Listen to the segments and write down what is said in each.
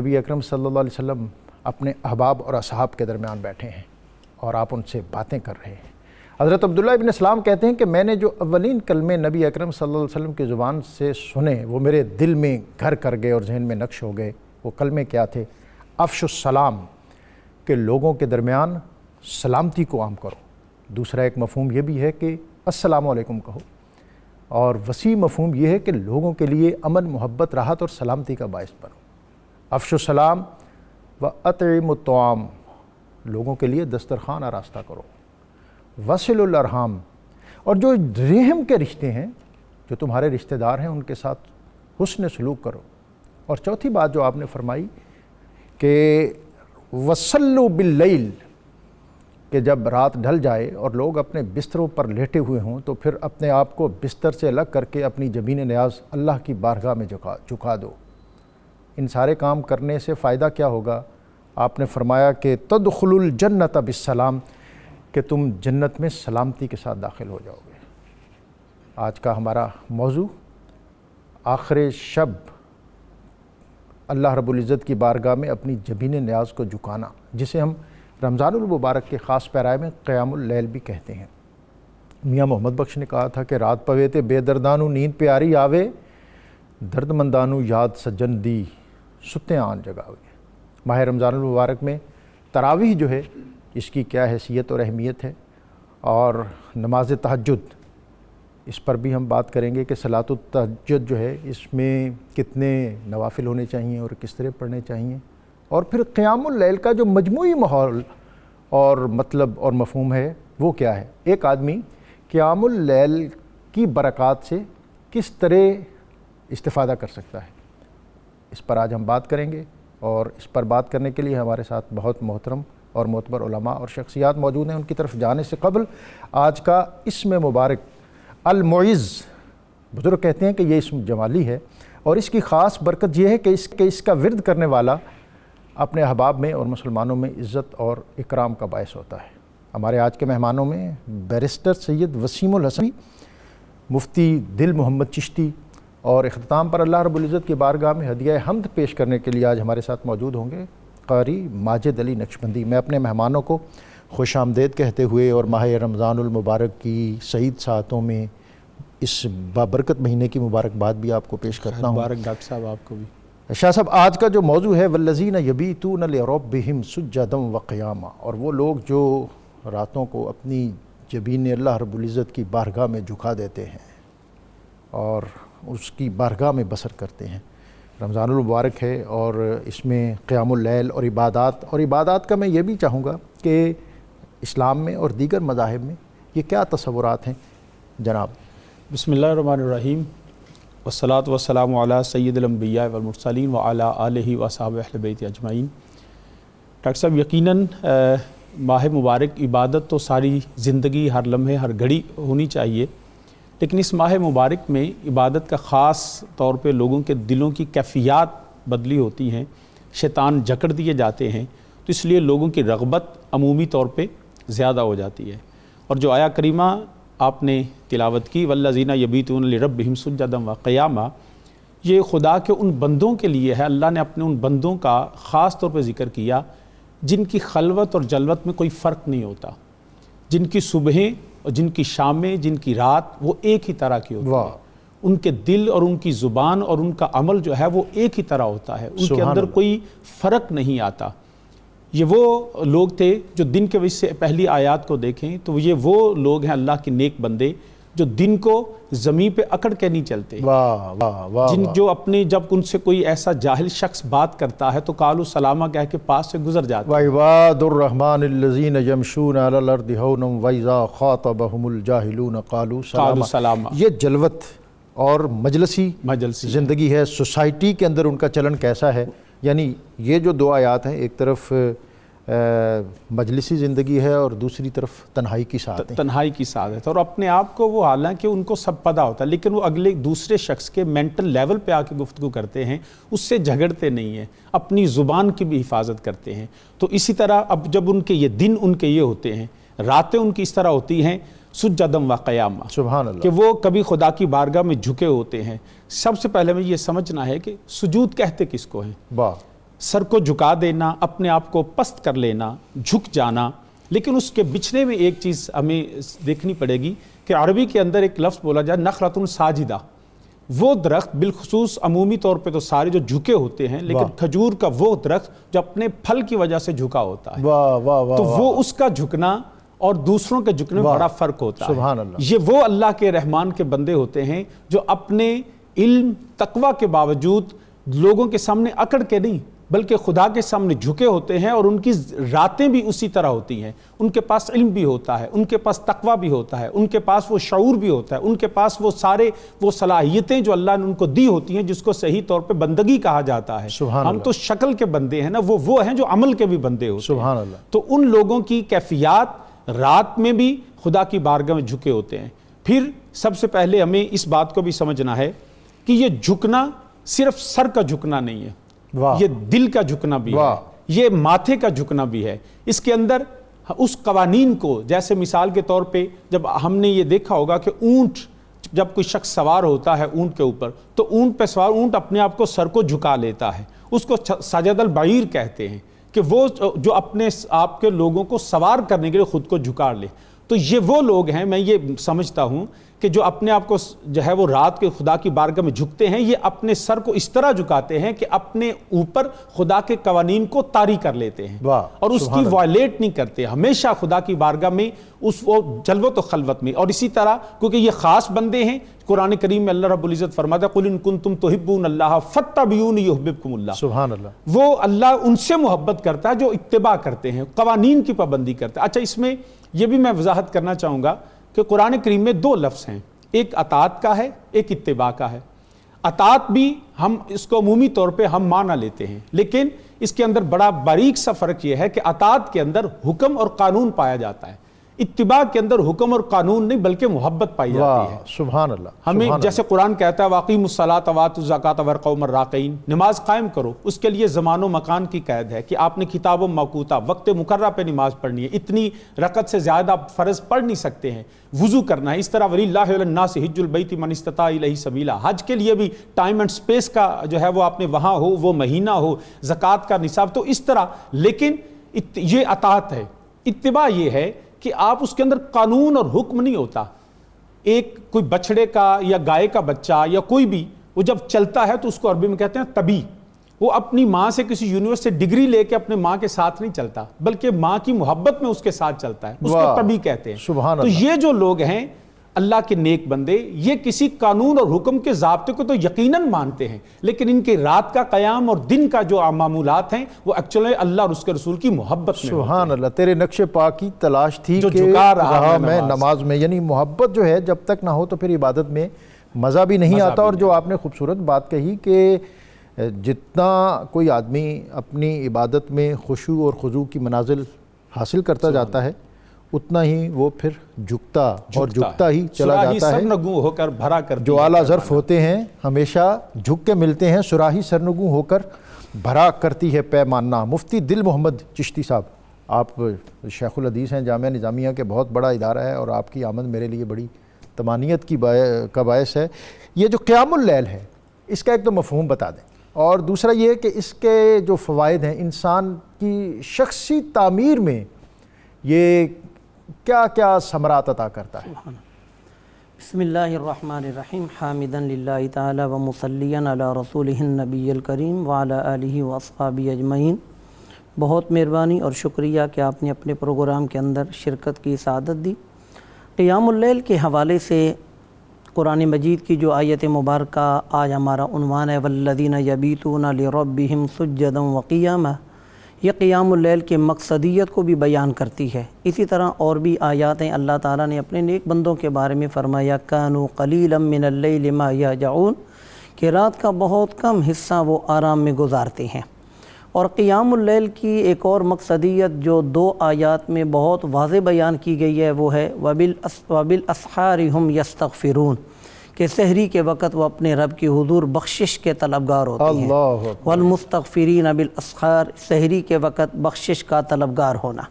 نبی اکرم صلی اللہ علیہ وسلم اپنے احباب اور اصحاب کے درمیان بیٹھے ہیں اور آپ ان سے باتیں کر رہے ہیں۔ حضرت عبداللہ ابن سلام کہتے ہیں کہ میں نے جو اولین کلمے نبی اکرم صلی اللہ علیہ وسلم کی زبان سے سنے وہ میرے دل میں گھر کر گئے اور ذہن میں نقش ہو گئے۔ وہ کلمے کیا تھے؟ افش السلام، کہ لوگوں کے درمیان سلامتی کو عام کرو۔ دوسرا ایک مفہوم یہ بھی ہے کہ السلام علیکم کہو، اور وسیع مفہوم یہ ہے کہ لوگوں کے لیے امن، محبت، راحت اور سلامتی کا باعث بنو۔ افش السلام و اطعموا الطعام، لوگوں کے لیے دسترخوان آراستہ کرو۔ وصل الارحام، اور جو رحم کے رشتے ہیں، جو تمہارے رشتہ دار ہیں، ان کے ساتھ حسن سلوک کرو۔ اور چوتھی بات جو آپ نے فرمائی کہ وصلوا باللیل، کہ جب رات ڈھل جائے اور لوگ اپنے بستروں پر لیٹے ہوئے ہوں تو پھر اپنے آپ کو بستر سے الگ کر کے اپنی جبین نیاز اللہ کی بارگاہ میں جھکا دو۔ ان سارے کام کرنے سے فائدہ کیا ہوگا؟ آپ نے فرمایا کہ تدخلوا الجنۃ بالسلام، کہ تم جنت میں سلامتی کے ساتھ داخل ہو جاؤ گے۔ آج کا ہمارا موضوع آخر شب اللہ رب العزت کی بارگاہ میں اپنی جبین نیاز کو جھکانا، جسے ہم رمضان المبارک کے خاص پیرائے میں قیام اللیل بھی کہتے ہیں۔ میاں محمد بخش نے کہا تھا کہ رات پوے تے بے دردانو نیند پیاری آوے، درد مندانو یاد سجن دی ستے آن جگاوے۔ ماہ رمضان المبارک میں تراویح جو ہے اس کی کیا حیثیت اور اہمیت ہے، اور نماز تہجد، اس پر بھی ہم بات کریں گے کہ صلاۃ التہجد جو ہے اس میں کتنے نوافل ہونے چاہیے اور کس طرح پڑھنے چاہیے، اور پھر قیام اللیل کا جو مجموعی ماحول اور مطلب اور مفہوم ہے وہ کیا ہے۔ ایک آدمی قیام اللیل کی برکات سے کس طرح استفادہ کر سکتا ہے، اس پر آج ہم بات کریں گے۔ اور اس پر بات کرنے کے لیے ہمارے ساتھ بہت محترم اور معتبر علماء اور شخصیات موجود ہیں۔ ان کی طرف جانے سے قبل آج کا اسم مبارک المعز، بزرگ کہتے ہیں کہ یہ اسم جمالی ہے، اور اس کی خاص برکت یہ ہے کہ اس کا ورد کرنے والا اپنے احباب میں اور مسلمانوں میں عزت اور اکرام کا باعث ہوتا ہے۔ ہمارے آج کے مہمانوں میں بیرسٹر سید وسیم الحسنی، مفتی دل محمد چشتی، اور اختتام پر اللہ رب العزت کی بارگاہ میں ہدیہ حمد پیش کرنے کے لیے آج ہمارے ساتھ موجود ہوں گے قاری ماجد علی نقشبندی۔ میں اپنے مہمانوں کو خوش آمدید کہتے ہوئے اور ماہ رمضان المبارک کی سعید ساعتوں میں اس بابرکت مہینے کی مبارکباد بھی آپ کو پیش کرتا ہوں۔ مبارک ڈاکٹر صاحب آپ کو بھی۔ شاہ صاحب، آج کا جو موضوع ہے والذین یبیتون لربہم سجدا وقیاما، اور وہ لوگ جو راتوں کو اپنی جبین اللہ رب العزت کی بارگاہ میں جھکا دیتے ہیں اور اس کی بارگاہ میں بسر کرتے ہیں۔ رمضان المبارک ہے اور اس میں قیام اللیل اور عبادات کا میں یہ بھی چاہوں گا کہ اسلام میں اور دیگر مذاہب میں یہ کیا تصورات ہیں جناب؟ بسم اللہ الرحمن الرحیم، والصلاۃ والسلام علی سید الانبیاء والمرسلین وعلی آلہ واصحابہ اہل بیت اجمعین۔ ڈاکٹر صاحب، یقیناً ماہ مبارک عبادت تو ساری زندگی، ہر لمحے، ہر گھڑی ہونی چاہیے، لیکن اس ماہ مبارک میں عبادت کا خاص طور پہ لوگوں کے دلوں کی کیفیات بدلی ہوتی ہیں، شیطان جکڑ دیے جاتے ہیں، تو اس لیے لوگوں کی رغبت عمومی طور پہ زیادہ ہو جاتی ہے۔ اور جو آیا کریمہ آپ نے تلاوت کی والذین یبیتون لربہم سجدا وقیاما، یہ خدا کے ان بندوں کے لیے ہے۔ اللہ نے اپنے ان بندوں کا خاص طور پہ ذکر کیا جن کی خلوت اور جلوت میں کوئی فرق نہیں ہوتا، جن کی صبحیں اور جن کی شامیں، جن کی رات وہ ایک ہی طرح کی ہوتی ہے، ان کے دل اور ان کی زبان اور ان کا عمل جو ہے وہ ایک ہی طرح ہوتا ہے، ان کے اندر کوئی فرق نہیں آتا۔ یہ وہ لوگ تھے جو دن کے وجہ سے پہلی آیات کو دیکھیں تو یہ وہ لوگ ہیں اللہ کے نیک بندے جو دن کو زمین پہ اکڑ کے نہیں چلتے، جو اپنے جب ان سے کوئی ایسا جاہل شخص بات کرتا ہے تو قالوا سلاما کہہ کے پاس سے گزر جاتے ہیں۔ وعباد الرحمن الذین یمشون علی الارض ہونا واذا خاطبہم الجاہلون قالوا سلاما۔ یہ جلوت اور مجلسی زندگی ہے، سوسائٹی کے اندر ان کا چلن کیسا ہے؟ یعنی یہ جو دو آیات ہیں، ایک طرف مجلسی زندگی ہے اور دوسری طرف تنہائی کی سعادت، اور اپنے آپ کو وہ حالانکہ ان کو سب پتہ ہوتا ہے لیکن وہ اگلے دوسرے شخص کے مینٹل لیول پہ آ کے گفتگو کرتے ہیں، اس سے جھگڑتے نہیں ہیں، اپنی زبان کی بھی حفاظت کرتے ہیں۔ تو اسی طرح اب جب ان کے یہ دن ان کے یہ ہوتے ہیں، راتیں ان کی اس طرح ہوتی ہیں سجدا وقیاما، سبحان اللہ، کہ وہ کبھی خدا کی بارگاہ میں جھکے ہوتے ہیں۔ سب سے پہلے میں یہ سمجھنا ہے کہ سجود کہتے کس کو ہیں؟ سر کو جھکا دینا، اپنے آپ کو پست کر لینا، جھک جانا، لیکن اس کے بچھنے میں ایک چیز ہمیں دیکھنی پڑے گی کہ عربی کے اندر ایک لفظ بولا جائے نخلۃ ساجدہ، وہ درخت بالخصوص عمومی طور پہ تو سارے جو جھکے ہوتے ہیں، لیکن کھجور کا وہ درخت جو اپنے پھل کی وجہ سے جھکا ہوتا ہے، تو وہ اس کا جھکنا اور دوسروں کے جھکنے میں بڑا فرق ہوتا ہے۔ سبحان اللہ۔ یہ وہ اللہ کے رحمان کے بندے ہوتے ہیں جو اپنے علم تقوی کے باوجود لوگوں کے سامنے اکڑ کے نہیں بلکہ خدا کے سامنے جھکے ہوتے ہیں، اور ان کی راتیں بھی اسی طرح ہوتی ہیں۔ ان کے پاس علم بھی ہوتا ہے، ان کے پاس تقوی بھی ہوتا ہے، ان کے پاس وہ شعور بھی ہوتا ہے، ان کے پاس وہ صلاحیتیں جو اللہ نے ان کو دی ہوتی ہیں، جس کو صحیح طور پہ بندگی کہا جاتا ہے۔ ہم تو شکل کے بندے ہیں نا، وہ ہیں جو عمل کے بھی بندے ہوتے ہیں۔ سبحان اللہ۔ تو ان لوگوں کی کیفیات رات میں بھی خدا کی بارگاہ میں جھکے ہوتے ہیں۔ پھر سب سے پہلے ہمیں اس بات کو بھی سمجھنا ہے کہ یہ جھکنا صرف سر کا جھکنا نہیں ہے، یہ دل کا جھکنا بھی ہے، یہ ماتھے کا جھکنا بھی ہے۔ اس کے اندر اس قوانین کو، جیسے مثال کے طور پہ جب ہم نے یہ دیکھا ہوگا کہ اونٹ، جب کوئی شخص سوار ہوتا ہے اونٹ کے اوپر، تو اونٹ پہ سوار اونٹ اپنے آپ کو سر کو جھکا لیتا ہے، اس کو سجد البعیر کہتے ہیں، کہ وہ جو اپنے آپ کے لوگوں کو سوار کرنے کے لیے خود کو جھکا لے۔ تو یہ وہ لوگ ہیں، میں یہ سمجھتا ہوں کہ جو اپنے آپ کو جو ہے وہ رات کے خدا کی بارگاہ میں جھکتے ہیں، یہ اپنے سر کو اس طرح جھکاتے ہیں کہ اپنے اوپر خدا کے قوانین کو طاری کر لیتے ہیں اور اس کی وائلیٹ نہیں کرتے، ہمیشہ خدا کی بارگاہ میں اس وہ جلوت و خلوت میں۔ اور اسی طرح کیونکہ یہ خاص بندے ہیں، قرآن کریم میں اللہ رب العزت فرماتا ہے قُلْ إِن كُنتُمْ تُحِبُّونَ اللَّهَ فَاتَّبِعُونِي يُحْبِبْكُمُ اللَّهُ۔ سبحان اللہ۔ وہ اللہ ان سے محبت کرتا ہے جو اتباع کرتے ہیں، قوانین کی پابندی کرتے ہیں۔ اچھا، اس میں یہ بھی میں وضاحت کرنا چاہوں گا کہ قرآن کریم میں دو لفظ ہیں، ایک اطاعت کا ہے، ایک اتباع کا ہے۔ اطاعت بھی ہم اس کو عمومی طور پہ ہم معنی لیتے ہیں، لیکن اس کے اندر بڑا باریک سا فرق یہ ہے کہ اطاعت کے اندر حکم اور قانون پایا جاتا ہے، اتباع کے اندر حکم اور قانون نہیں بلکہ محبت پائی جاتی ہے۔ سبحان اللہ۔ ہمیں جیسے قرآن کہتا ہے وَأَقِیمُوا الصَّلَاةَ وَآتُوا الزَّکَاةَ وَارْکَعُوا مَعَ الرَّاکِعِینَ، نماز قائم کرو، اس کے لیے زمان و مکان کی قید ہے کہ آپ نے کتاب و موقوتہ وقت مقررہ پہ نماز پڑھنی ہے، اتنی رکعت سے زیادہ آپ فرض پڑھ نہیں سکتے ہیں، وضو کرنا ہے۔ اس طرح وَلِلَّهِ عَلَى النَّاسِ حِجُّ الْبَیْتِ مَنِ اسْتَطَاعَ إِلَیْهِ سَبِیلًا، حج کے لیے بھی ٹائم اینڈ سپیس کا جو ہے وہ آپ نے وہاں ہو، وہ مہینہ ہو، زکوٰۃ کا نصاب، تو اس طرح۔ لیکن یہ اطاعت ہے۔ اتباع یہ ہے کہ آپ اس کے اندر قانون اور حکم نہیں ہوتا۔ ایک کوئی بچڑے کا یا گائے کا بچہ یا کوئی بھی وہ جب چلتا ہے تو اس کو عربی میں کہتے ہیں طبی، وہ اپنی ماں سے کسی یونیورسٹی سے ڈگری لے کے اپنے ماں کے ساتھ نہیں چلتا بلکہ ماں کی محبت میں اس کے ساتھ چلتا ہے، اس کو طبی کہتے ہیں۔ سبحان تو اللہ۔ یہ جو لوگ ہیں اللہ کے نیک بندے، یہ کسی قانون اور حکم کے ضابطے کو تو یقیناً مانتے ہیں، لیکن ان کے رات کا قیام اور دن کا جو معمولات ہیں وہ ایکچولی اللہ اور اس کے رسول کی محبت میں۔ سبحان اللہ۔ تیرے نقش پا کی تلاش تھی جو کہ جھکا رہا میں نماز میں، یعنی محبت جو ہے جب تک نہ ہو تو پھر عبادت میں مزہ بھی نہیں آتا۔ اور جو آپ نے خوبصورت بات کہی کہ جتنا کوئی آدمی اپنی عبادت میں خشوع اور خضوع کی منازل حاصل کرتا جاتا ہے اتنا ہی وہ پھر جھکتا اور جھکتا ہی چلا جاتا ہے۔ سرنگوں ہو کر بھرا کر جو اعلیٰ ظرف ہوتے ہیں ہمیشہ جھک کے ملتے ہیں، سراہی سرنگوں ہو کر بھرا کرتی ہے پیمانہ۔ مفتی دل محمد چشتی صاحب، آپ شیخ الحدیث ہیں، جامعہ نظامیہ کے بہت بڑا ادارہ ہے، اور آپ کی آمد میرے لیے بڑی طمانینت کا باعث ہے۔ یہ جو قیام اللیل ہے اس کا ایک تو مفہوم بتا دیں، اور دوسرا یہ کہ اس کے جو فوائد ہیں انسان کی شخصی تعمیر میں یہ کیا کیا ثمرات عطا کرتا ہے۔ بسم اللہ الرحمن الرحیم، حامدا للہ تعالی و مصلیا علی رسولہ النبی الکریم وعلی آلہ و اصحابہ اجمعین۔ بہت مہربانی اور شکریہ کہ آپ نے اپنے پروگرام کے اندر شرکت کی سعادت دی۔ قیام اللیل کے حوالے سے قرآن مجید کی جو آیت مبارکہ آج ہمارا عنوان ہے والذین یبیتون لربہم سجدا وقیاما، یہ قیام اللیل کے مقصدیت کو بھی بیان کرتی ہے۔ اسی طرح اور بھی آیات ہیں، اللہ تعالیٰ نے اپنے نیک بندوں کے بارے میں فرمایا کانوا قلیلا من اللیل ما یہجعون، کہ رات کا بہت کم حصہ وہ آرام میں گزارتے ہیں۔ اور قیام اللیل کی ایک اور مقصدیت جو دو آیات میں بہت واضح بیان کی گئی ہے وہ ہے وبالاسحار ہم یستغفرون، کہ سحری کے وقت وہ اپنے رب کی حضور بخشش کے طلبگار ہوتے ہیں۔ اللہ اکبر۔ والمستغفرین بالاسحار، سحری کے وقت بخشش کا طلبگار ہونا۔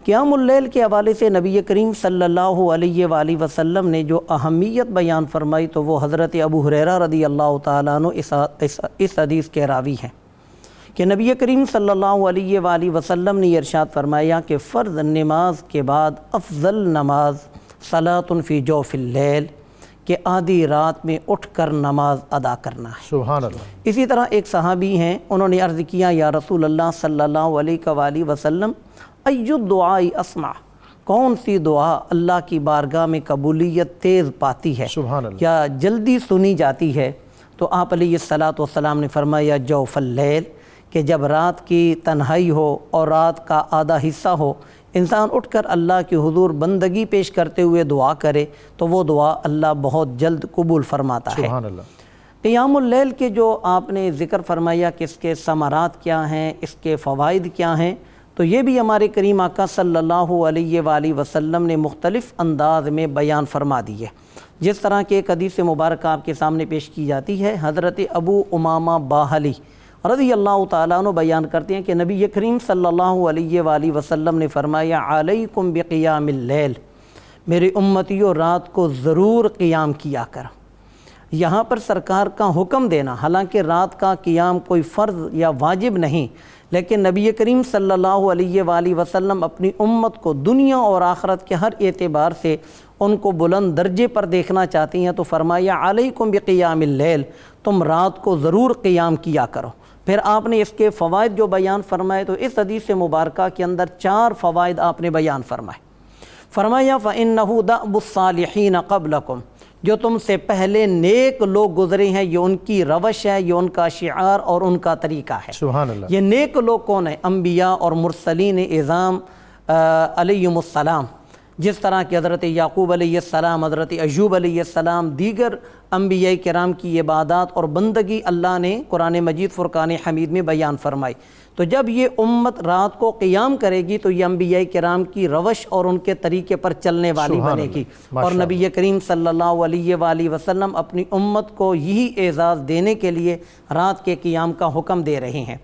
قیام اللیل کے حوالے سے نبی کریم صلی اللہ علیہ وآلہ وسلم نے جو اہمیت بیان فرمائی تو وہ حضرت ابو ہریرہ رضی اللہ تعالیٰ عنہ اس حدیث کے راوی ہیں کہ نبی کریم صلی اللہ علیہ وآلہ وسلم نے ارشاد فرمایا کہ فرض نماز کے بعد افضل نماز صلاۃ فی جوف اللیل، کہ آدھی رات میں اٹھ کر نماز ادا کرنا ہے۔ سبحان اللہ۔ اسی طرح ایک صحابی ہیں، انہوں نے عرض کیا یا رسول اللہ صلی اللہ علیہ وآلہ وسلم ای الدعاء اسمع، کون سی دعا اللہ کی بارگاہ میں قبولیت تیز پاتی ہے سبحان اللہ۔ یا جلدی سنی جاتی ہے؟ تو آپ علیہ الصلاۃ والسلام نے فرمایا جوف اللیل، کہ جب رات کی تنہائی ہو اور رات کا آدھا حصہ ہو، انسان اٹھ کر اللہ کے حضور بندگی پیش کرتے ہوئے دعا کرے تو وہ دعا اللہ بہت جلد قبول فرماتا ہے۔ سبحان اللہ۔ قیام اللیل کے جو آپ نے ذکر فرمایا کہ اس کے ثمرات کیا ہیں، اس کے فوائد کیا ہیں، تو یہ بھی ہمارے کریم آقا صلی اللہ علیہ وآلہ وسلم نے مختلف انداز میں بیان فرما دی ہے۔ جس طرح کہ ایک حدیث مبارکہ آپ کے سامنے پیش کی جاتی ہے، حضرت ابو امامہ باہلی رضی اللہ تعالیٰ عنہ بیان کرتے ہیں کہ نبی کریم صلی اللہ علیہ وآلہ وسلم نے فرمایا علیکم بقیام اللیل، میری امتیوں رات کو ضرور قیام کیا کرو۔ یہاں پر سرکار کا حکم دینا، حالانکہ رات کا قیام کوئی فرض یا واجب نہیں، لیکن نبی کریم صلی اللہ علیہ وآلہ وسلم اپنی امت کو دنیا اور آخرت کے ہر اعتبار سے ان کو بلند درجے پر دیکھنا چاہتی ہیں، تو فرمایا علیکم بقیام اللیل، تم رات کو ضرور قیام کیا کرو۔ پھر آپ نے اس کے فوائد جو بیان فرمائے تو اس حدیث مبارکہ کے اندر 4 فوائد آپ نے بیان فرمائے۔ فرمایا فَإِنَّهُ دَأْبُ الصَّالِحِينَ قَبْلَكُمْ، جو تم سے پہلے نیک لوگ گزرے ہیں، یہ ان کی روش ہے، یہ ان کا شعار اور ان کا طریقہ ہے۔ سبحان اللہ۔ یہ نیک لوگ کون ہیں؟ انبیاء اور مرسلین اعظام علیہم السلام، جس طرح کہ حضرت یعقوب علیہ السلام، حضرت ایوب علیہ السلام، دیگر انبیاء کرام کی عبادات اور بندگی اللہ نے قرآن مجید فرقان حمید میں بیان فرمائی۔ تو جب یہ امت رات کو قیام کرے گی تو یہ انبیاء کرام کی روش اور ان کے طریقے پر چلنے والی بنے گی، اور نبی کریم صلی اللہ علیہ وآلہ وسلم اپنی امت کو یہی اعزاز دینے کے لیے رات کے قیام کا حکم دے رہے ہیں۔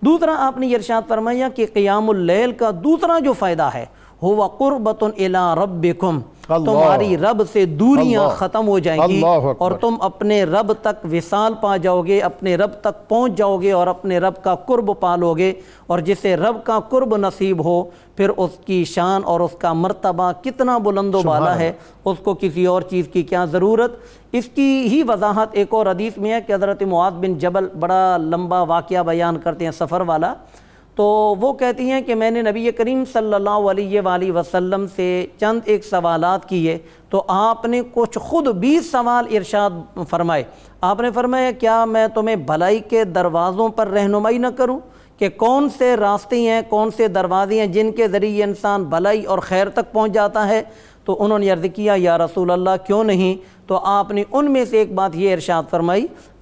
دوسرا آپ نے ارشاد فرمایا کہ قیام اللیل کا دوسرا جو فائدہ ہے ہوا قربۃ الی ربکم، تمہاری رب سے دوریاں ختم ہو جائیں گی اور تم اپنے رب تک وصال پا جاؤ گے، اپنے رب تک پہنچ جاؤ گے اور اپنے رب کا قرب پالو گے، اور جسے رب کا قرب نصیب ہو پھر اس کی شان اور اس کا مرتبہ کتنا بلند و بالا ہے، اس کو کسی اور چیز کی کیا ضرورت۔ اس کی ہی وضاحت ایک اور حدیث میں ہے کہ حضرت معاذ بن جبل بڑا لمبا واقعہ بیان کرتے ہیں سفر والا، تو وہ کہتی ہیں کہ میں نے نبی کریم صلی اللہ علیہ وآلہ وسلم سے چند ایک سوالات کیے تو آپ نے کچھ خود 20 سوال ارشاد فرمائے۔ آپ نے فرمایا کیا میں تمہیں بھلائی کے دروازوں پر رہنمائی نہ کروں، کہ کون سے راستے ہیں، کون سے دروازے ہیں جن کے ذریعے انسان بھلائی اور خیر تک پہنچ جاتا ہے؟ تو انہوں نے عرض کیا یا رسول اللہ کیوں نہیں؟ تو آپ نے ان میں سے ایک بات یہ ارشاد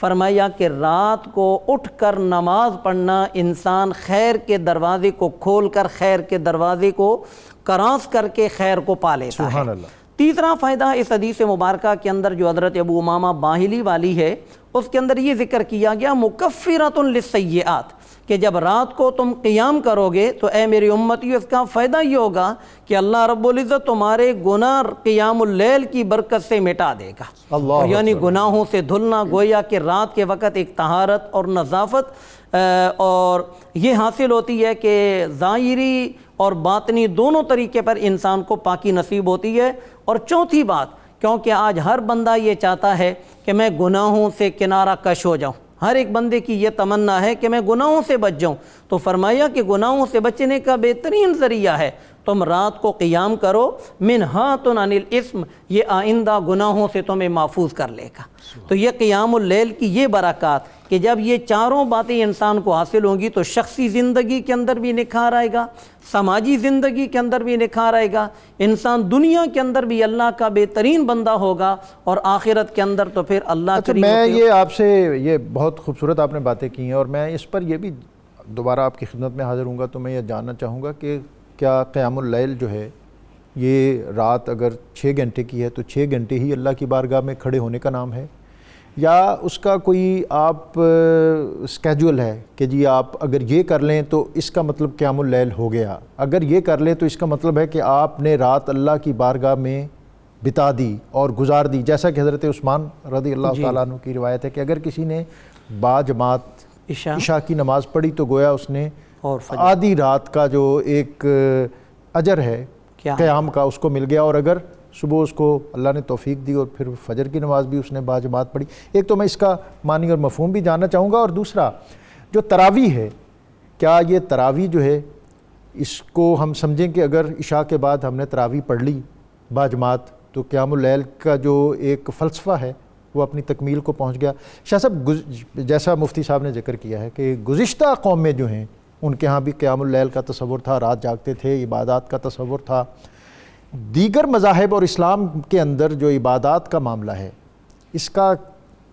فرمایا کہ رات کو اٹھ کر نماز پڑھنا انسان خیر کے دروازے کو کھول کر، خیر کے دروازے کو کراس کر کے خیر کو پا لیتا ہے۔ سبحان اللہ۔ تیسرا فائدہ اس حدیث مبارکہ کے اندر جو حضرت ابو امامہ باہلی والی ہے، اس کے اندر یہ ذکر کیا گیا مکفرۃ للسیئات، کہ جب رات کو تم قیام کرو گے تو اے میری امتیو اس کا فائدہ یہ ہوگا کہ اللہ رب العزت تمہارے گناہ قیام اللیل کی برکت سے مٹا دے گا، یعنی گناہوں سے دھلنا، گویا کہ رات کے وقت ایک طہارت اور نظافت اور یہ حاصل ہوتی ہے کہ ظاہری اور باطنی دونوں طریقے پر انسان کو پاکی نصیب ہوتی ہے۔ اور چوتھی بات، کیونکہ آج ہر بندہ یہ چاہتا ہے کہ میں گناہوں سے کنارہ کش ہو جاؤں، ہر ایک بندے کی یہ تمنا ہے کہ میں گناہوں سے بچ جاؤں، تو فرمایا کہ گناہوں سے بچنے کا بہترین ذریعہ ہے تم رات کو قیام کرو، منہات عن الاسم، یہ آئندہ گناہوں سے تمہیں محفوظ کر لے گا۔ تو یہ قیام اللیل کی یہ برکات کہ جب یہ چاروں باتیں انسان کو حاصل ہوں گی تو شخصی زندگی کے اندر بھی نکھار آئے گا، سماجی زندگی کے اندر بھی نکھار آئے گا، انسان دنیا کے اندر بھی اللہ کا بہترین بندہ ہوگا، اور آخرت کے اندر تو پھر اللہ کریم۔ میں یہ آپ سے یہ بہت خوبصورت آپ نے باتیں کی ہیں، اور میں اس پر یہ بھی دوبارہ آپ کی خدمت میں حاضر ہوں گا تو میں یہ جاننا چاہوں گا کہ کیا قیام اللیل جو ہے یہ رات اگر 6 گھنٹے کی ہے تو 6 گھنٹے ہی اللہ کی بارگاہ میں کھڑے ہونے کا نام ہے، یا اس کا کوئی آپ اسکیجول ہے کہ جی آپ اگر یہ کر لیں تو اس کا مطلب قیام اللیل ہو گیا، اگر یہ کر لیں تو اس کا مطلب ہے کہ آپ نے رات اللہ کی بارگاہ میں بتا دی اور گزار دی، جیسا کہ حضرت عثمان رضی اللہ تعالیٰ عنہ کی روایت ہے کہ اگر کسی نے با جماعت عشاء کی نماز پڑھی تو گویا اس نے اور آدھی رات کا جو ایک اجر ہے قیام کا اس کو مل گیا، اور اگر صبح اس کو اللہ نے توفیق دی اور پھر فجر کی نماز بھی اس نے باجماعت پڑھی۔ ایک تو میں اس کا معنی اور مفہوم بھی جاننا چاہوں گا، اور دوسرا جو تراویح ہے، کیا یہ تراویح جو ہے اس کو ہم سمجھیں کہ اگر عشاء کے بعد ہم نے تراویح پڑھ لی باجماعت تو قیام اللیل کا جو ایک فلسفہ ہے وہ اپنی تکمیل کو پہنچ گیا؟ شاہ صاحب، جیسا مفتی صاحب نے ذکر کیا ہے کہ گزشتہ قومیں جو ہیں ان کے ہاں بھی قیام اللیل کا تصور تھا، رات جاگتے تھے، عبادات کا تصور تھا۔ دیگر مذاہب اور اسلام کے اندر جو عبادات کا معاملہ ہے اس کا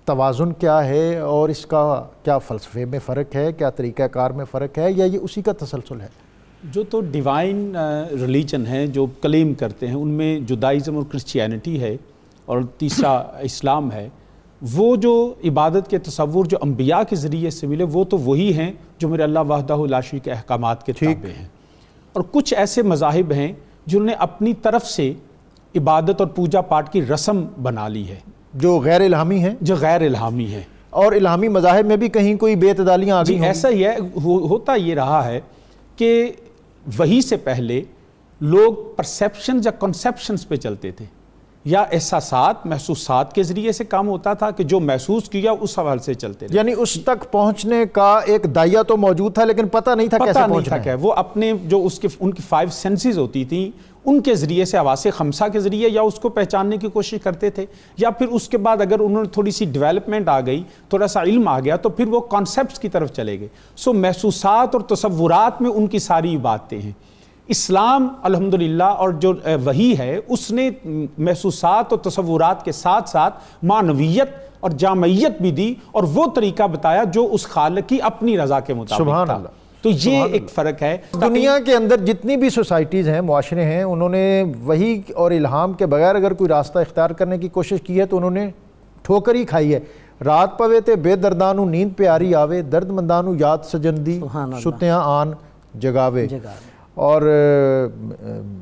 توازن کیا ہے، اور اس کا کیا فلسفے میں فرق ہے، کیا طریقہ کار میں فرق ہے، یا یہ اسی کا تسلسل ہے؟ جو تو ڈیوائن ریلیجن ہیں جو کلیم کرتے ہیں ان میں جدائزم اور کرسچینٹی ہے، اور تیسرا اسلام ہے، وہ جو عبادت کے تصور جو انبیاء کے ذریعے سے ملے وہ تو وہی ہیں جو میرے اللہ وحدہ لا شریک کے احکامات کے تابع ہیں، اور کچھ ایسے مذاہب ہیں جنہوں نے اپنی طرف سے عبادت اور پوجا پاٹ کی رسم بنا لی ہے جو غیر الہامی ہیں، جو غیر الہامی ہے۔ اور الہامی مذاہب میں بھی کہیں کوئی بے اعتدالیاں آ گئی ہیں؟ ایسا ہی ہے، ہوتا یہ رہا ہے کہ وحی سے پہلے لوگ پرسیپشنز یا کنسیپشنز پہ چلتے تھے، یا احساسات محسوسات کے ذریعے سے کام ہوتا تھا کہ جو محسوس کیا اس حوالے سے چلتے رہے، یعنی اس تک پہنچنے کا ایک دائیا تو موجود تھا لیکن پتہ نہیں تھا کیسے پہنچنا ہے۔ وہ اپنے جو ان کی 5 سینسز ہوتی تھیں ان کے ذریعے سے، حواس خمسہ کے ذریعے یا اس کو پہچاننے کی کوشش کرتے تھے، یا پھر اس کے بعد اگر انہوں نے تھوڑی سی ڈیولپمنٹ آ گئی، تھوڑا سا علم آ گیا تو پھر وہ کانسیپٹس کی طرف چلے گئے۔ سو محسوسات اور تصورات میں ان کی ساری باتیں ہیں۔ اسلام الحمدللہ اور جو وحی ہے اس نے محسوسات اور تصورات کے ساتھ ساتھ معنویت اور جامعیت بھی دی، اور وہ طریقہ بتایا جو اس خالق کی اپنی رضا کے مطابق سبحان تھا۔ اللہ۔ تو یہ ایک فرق ہے۔ دنیا کے اندر جتنی بھی سوسائٹیز ہیں، معاشرے ہیں، انہوں نے وحی اور الہام کے بغیر اگر کوئی راستہ اختیار کرنے کی کوشش کی ہے تو انہوں نے ٹھوکر ہی کھائی ہے۔ رات پوے تے بے دردانو نیند پیاری آوے، درد مندانو یاد سجندی ستیاں آن جگاوے۔ اور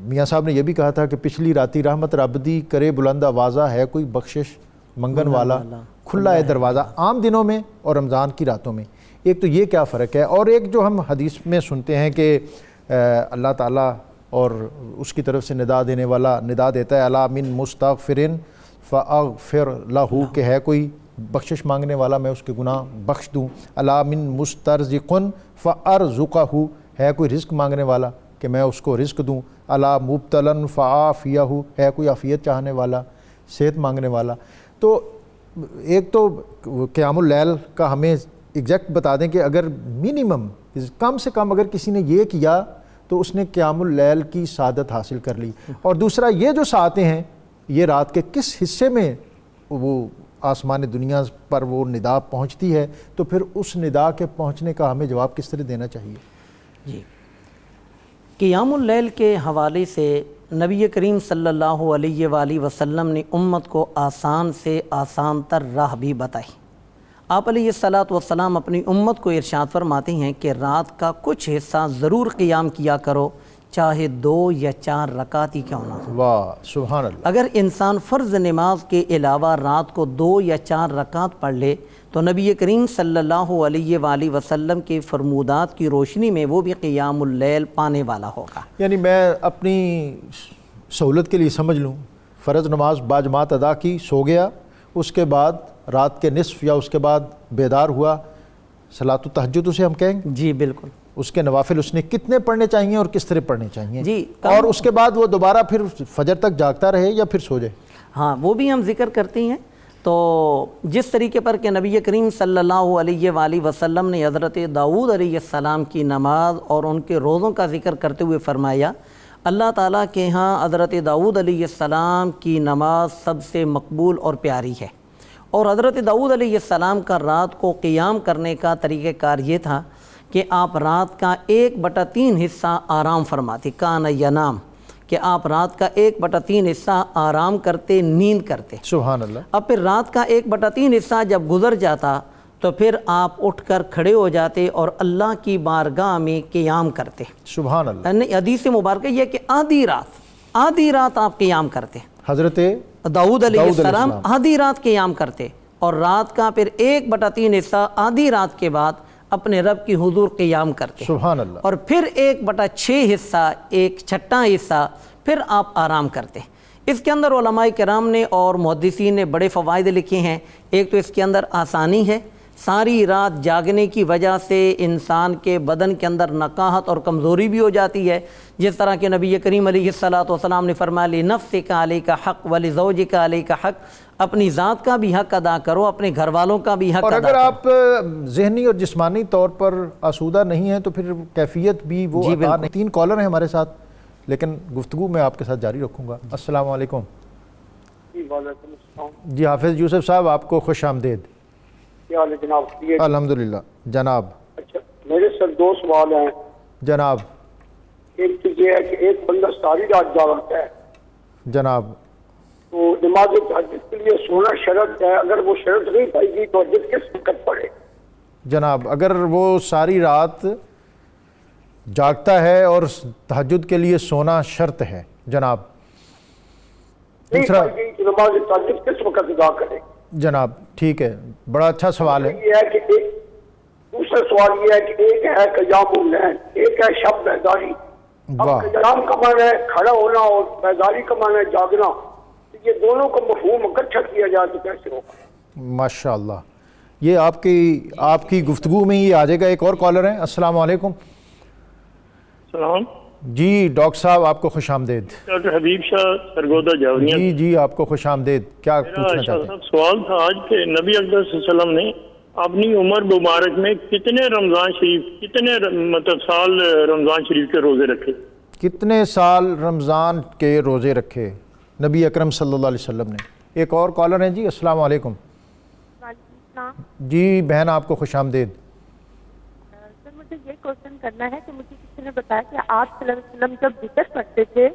میاں صاحب نے یہ بھی کہا تھا کہ پچھلی راتی رحمت رب دی کرے بلند آوازہ، ہے کوئی بخشش منگن والا کھلا ہے دروازہ۔ عام دنوں میں اور رمضان کی راتوں میں ایک تو یہ کیا فرق ہے، اور ایک جو ہم حدیث میں سنتے ہیں کہ اللہ تعالیٰ اور اس کی طرف سے ندا دینے والا ندا دیتا ہے الا من مستغفرن فاغفر لہ، کہ ہے کوئی بخشش مانگنے والا میں اس کے گناہ بخش دوں، الا من مسترزقن فارزقہ، ہے کوئی رزق مانگنے والا کہ میں اس کو رزق دوں، الا مبتلن فعافیہ، ہے کوئی عافیت چاہنے والا صحت مانگنے والا۔ تو ایک تو قیام اللیل کا ہمیں ایگزیکٹ بتا دیں کہ اگر منیمم کم سے کم اگر کسی نے یہ کیا تو اس نے قیام اللیل کی سعادت حاصل کر لی، اور دوسرا یہ جو ساعتیں ہیں یہ رات کے کس حصے میں وہ آسمان دنیا پر وہ ندا پہنچتی ہے، تو پھر اس ندا کے پہنچنے کا ہمیں جواب کس طرح دینا چاہیے؟ جی، قیام اللیل کے حوالے سے نبی کریم صلی اللہ علیہ وآلہ وسلم نے امت کو آسان سے آسان تر راہ بھی بتائی۔ آپ علیہ الصلاۃ والسلام اپنی امت کو ارشاد فرماتے ہیں کہ رات کا کچھ حصہ ضرور قیام کیا کرو، چاہے 2 یا 4 رکعت ہی کیوں نہ ہو۔ واہ سبحان اللہ۔ اگر انسان فرض نماز کے علاوہ رات کو 2 یا 4 رکعت پڑھ لے تو نبی کریم صلی اللہ علیہ وآلہ وسلم کے فرمودات کی روشنی میں وہ بھی قیام اللیل پانے والا ہوگا۔ یعنی میں اپنی سہولت کے لیے سمجھ لوں، فرض نماز باجماعت ادا کی، سو گیا، اس کے بعد رات کے نصف یا اس کے بعد بیدار ہوا، صلاۃ التہجد اسے ہم کہیں گے؟ جی بالکل۔ اس کے نوافل اس نے کتنے پڑھنے چاہیے اور کس طرح پڑھنے چاہیے؟ جی، اور اس کے بعد وہ دوبارہ پھر فجر تک جاگتا رہے یا پھر سو جائے؟ ہاں، وہ بھی ہم ذکر کرتے ہیں۔ تو جس طریقے پر کہ نبی کریم صلی اللہ علیہ وآلہ وسلم نے حضرت داؤد علیہ السلام کی نماز اور ان کے روزوں کا ذکر کرتے ہوئے فرمایا، اللہ تعالیٰ کے ہاں حضرت داؤد علیہ السلام کی نماز سب سے مقبول اور پیاری ہے، اور حضرت داؤد علیہ السلام کا رات کو قیام کرنے کا طریقہ کار یہ تھا کہ آپ رات کا 1/3 حصہ آرام فرماتے، کان ینام، کہ آپ رات کا 1/3 حصہ آرام کرتے، نیند کرتے۔ سبحان اللہ۔ اب پھر رات کا 1/3 حصہ جب گزر جاتا تو پھر آپ اٹھ کر کھڑے ہو جاتے اور اللہ کی بارگاہ میں قیام کرتے۔ سبحان اللہ۔ یعنی حدیث مبارکہ یہ کہ آدھی رات آپ قیام کرتے، حضرت داؤد علیہ السلام آدھی رات قیام کرتے، اور رات کا پھر 1/3 حصہ آدھی رات کے بعد اپنے رب کی حضور قیام کرتے ہیں، سبحان اللہ، اور پھر 1/6 حصہ، 1/6 حصہ پھر آپ آرام کرتے ہیں۔ اس کے اندر علماء کرام نے اور محدثین نے بڑے فوائد لکھے ہیں۔ ایک تو اس کے اندر آسانی ہے، ساری رات جاگنے کی وجہ سے انسان کے بدن کے اندر نقاہت اور کمزوری بھی ہو جاتی ہے، جس طرح کہ نبی کریم علیہ السلام نے فرمایا لِنَفْسِكَ عَلَيْكَ حق وَلِزَوْجِكَ عَلَيْكَ حق، اپنی ذات کا بھی حق ادا کرو، اپنے گھر والوں کا بھی حق اور ادا اگر کرو۔ آپ ذہنی اور جسمانی طور پر آسودہ نہیں ہیں تو پھر کیفیت بھی وہ عطا نہیں۔ 3 کالر ہیں ہمارے ساتھ، لیکن گفتگو میں آپ کے ساتھ جاری رکھوں گا۔ السلام علیکم۔ جی وعلیکم السلام۔ جی حافظ یوسف صاحب، آپ کو خوش آمدید۔ کیا حال ہے جناب؟ الحمدللہ جناب۔ اچھا، میرے سر 2 سوال ہیں۔ جناب۔ ایک تو یہ ہے کہ ایک بندہ ساری رات جاگتا ہے جناب۔ تو نماز تہجد کے لیے سونا شرط ہے، اگر وہ شرط نہیں پائے گی تو تہجد کس وقت پڑھے؟ جناب، اگر وہ ساری رات جاگتا ہے اور تہجد کے لیے سونا شرط ہے جناب، دوسرا نہیں پائے گی تو نماز تہجد کس وقت ادا کرے؟ جناب ٹھیک ہے، بڑا اچھا سوال ہے۔ یہ ہے کہ دوسرا سوال یہ ہے کہ ایک ہے قیام اللیل، ایک ہے شب بیداری۔ اب واہ، قیام کا معنی ہے کھڑا ہونا اور بیداری کا معنی ہے جاگنا، تو یہ دونوں کا مفہوم اکٹھا کیا جائے تو کیسے ہوگا؟ ماشاءاللہ، یہ آپ کی گفتگو میں ہی آ جائے گا۔ ایک اور کالر ہیں۔ السلام علیکم۔ سلام جی ڈاکٹر صاحب، آپ کو خوش آمدید۔ ڈاکٹر حبیب شاہ سرگودا جاوریاں۔ جی آپ کو خوش آمدید۔ کیا پوچھنا چاہتے ہیں؟ میرا سوال تھا آج کہ نبی اکرم صلی اللہ علیہ وسلم نے اپنی عمر مبارک میں کتنے سال رمضان شریف کے روزے رکھے؟ کتنے سال رمضان کے روزے رکھے نبی اکرم صلی اللہ علیہ وسلم نے؟ ایک اور کالر ہیں جی۔ السلام علیکم۔ وعلیکم السلام۔ جی بہن، آپ کو خوش آمدید۔ سر مجھے یہ کوشچن کرنا ہے کہ مجھے کسی نے بتایا کہ آپ صلی اللہ علیہ وسلم جب وطر پڑھتے تھے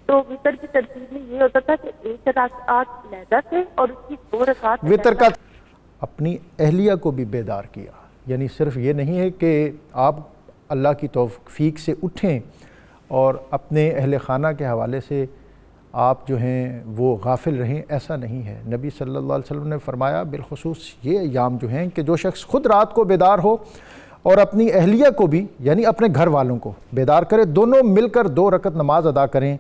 تو وطر کی ترتیب میں یہ ہوتا تھا کہ 1 رکعت علیحدہ سے اور اس کی 2 رکعت وطر کا اپنی اہلیہ کو بھی بیدار کیا، یعنی صرف یہ نہیں ہے کہ آپ اللہ کی توفیق سے اٹھیں اور اپنے اہل خانہ کے حوالے سے آپ جو ہیں وہ غافل رہیں، ایسا نہیں ہے۔ نبی صلی اللہ علیہ وسلم نے فرمایا بالخصوص یہ ایام جو ہیں کہ جو شخص خود رات کو بیدار ہو اور اپنی اہلیہ کو بھی یعنی اپنے گھر والوں کو بیدار کرے، دونوں مل کر 2 رکعت نماز ادا کریں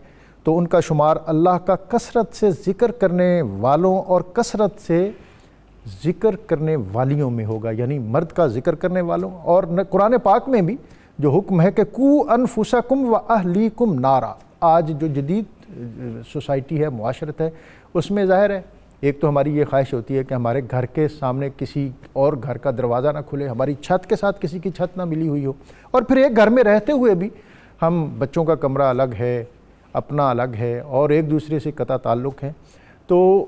تو ان کا شمار اللہ کا کثرت سے ذکر کرنے والوں اور کثرت سے ذکر کرنے والیوں میں ہوگا، یعنی مرد کا ذکر کرنے والوں۔ اور قرآن پاک میں بھی جو حکم ہے کہ قو انفسکم و اہلیکم نارا، آج جو جدید سوسائٹی ہے، معاشرت ہے، اس میں ظاہر ہے ایک تو ہماری یہ خواہش ہوتی ہے کہ ہمارے گھر کے سامنے کسی اور گھر کا دروازہ نہ کھلے، ہماری چھت کے ساتھ کسی کی چھت نہ ملی ہوئی ہو، اور پھر ایک گھر میں رہتے ہوئے بھی ہم بچوں کا کمرہ الگ ہے، اپنا الگ ہے اور ایک دوسرے سے قطع تعلق ہیں۔ تو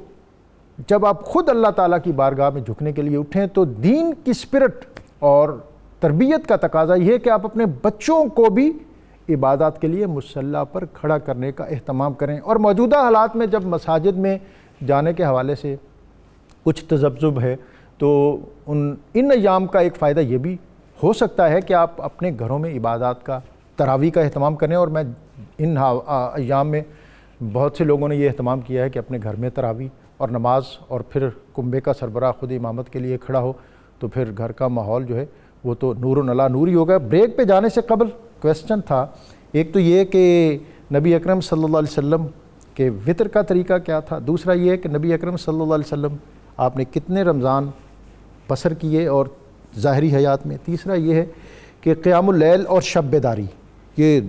جب آپ خود اللہ تعالیٰ کی بارگاہ میں جھکنے کے لیے اٹھیں تو دین کی اسپرٹ اور تربیت کا تقاضا یہ ہے کہ آپ اپنے بچوں کو بھی عبادات کے لیے مصلی پر کھڑا کرنے کا اہتمام کریں۔ اور موجودہ حالات میں جب مساجد میں جانے کے حوالے سے کچھ تذبذب ہے تو ان ایام کا ایک فائدہ یہ بھی ہو سکتا ہے کہ آپ اپنے گھروں میں عبادات کا، تراویح کا اہتمام کریں۔ اور میں ان ایام میں بہت سے لوگوں نے یہ اہتمام کیا ہے کہ اپنے گھر میں تراویح اور نماز، اور پھر کنبے کا سربراہ خود امامت کے لیے کھڑا ہو تو پھر گھر کا ماحول جو ہے وہ تو نور علی نور ہی ہوگا۔ بریک پہ جانے سے قبل کویسچن تھا، ایک تو یہ کہ نبی اکرم صلی اللہ علیہ وسلم کہ وطر کا طریقہ کیا تھا، دوسرا یہ ہے کہ نبی اکرم صلی اللہ علیہ وسلم آپ نے کتنے رمضان بسر کیے اور ظاہری حیات میں، تیسرا یہ ہے کہ قیام اللیل اور شب بیداری، یہ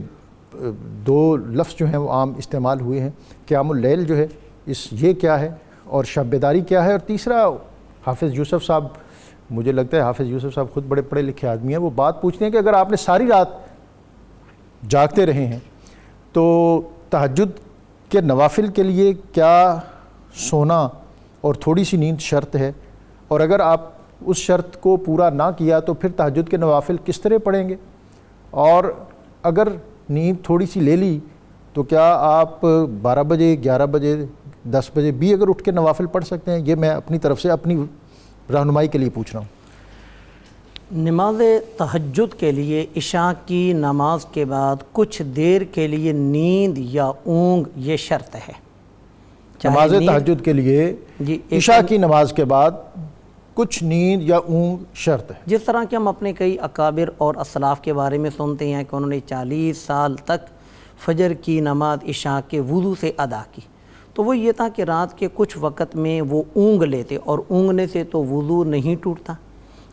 2 لفظ جو ہیں وہ عام استعمال ہوئے ہیں۔ قیام اللیل جو ہے یہ کیا ہے اور شب بیداری کیا ہے، اور تیسرا حافظ یوسف صاحب، مجھے لگتا ہے حافظ یوسف صاحب خود بڑے پڑھے لکھے آدمی ہیں، وہ بات پوچھتے ہیں کہ اگر آپ نے ساری رات جاگتے رہے ہیں تو تہجد کے نوافل کے لیے کیا سونا اور تھوڑی سی نیند شرط ہے، اور اگر آپ اس شرط کو پورا نہ کیا تو پھر تہجد کے نوافل کس طرح پڑھیں گے، اور اگر نیند تھوڑی سی لے لی تو کیا آپ 12 بجے 11 بجے 10 بجے بھی اگر اٹھ کے نوافل پڑھ سکتے ہیں؟ یہ میں اپنی طرف سے اپنی رہنمائی کے لیے پوچھ رہا ہوں۔ نماز تہجد کے لیے عشاء کی نماز کے بعد کچھ دیر کے لیے نیند یا اونگ یہ شرط ہے۔ نماز تہجد کے لیے جی عشاء کی نماز کے بعد کچھ نیند یا اونگ شرط ہے۔ جس طرح کہ ہم اپنے کئی اکابر اور اسلاف کے بارے میں سنتے ہیں کہ انہوں نے 40 سال تک فجر کی نماز عشاء کے وضو سے ادا کی، تو وہ یہ تھا کہ رات کے کچھ وقت میں وہ اونگ لیتے، اور اونگنے سے تو وضو نہیں ٹوٹتا،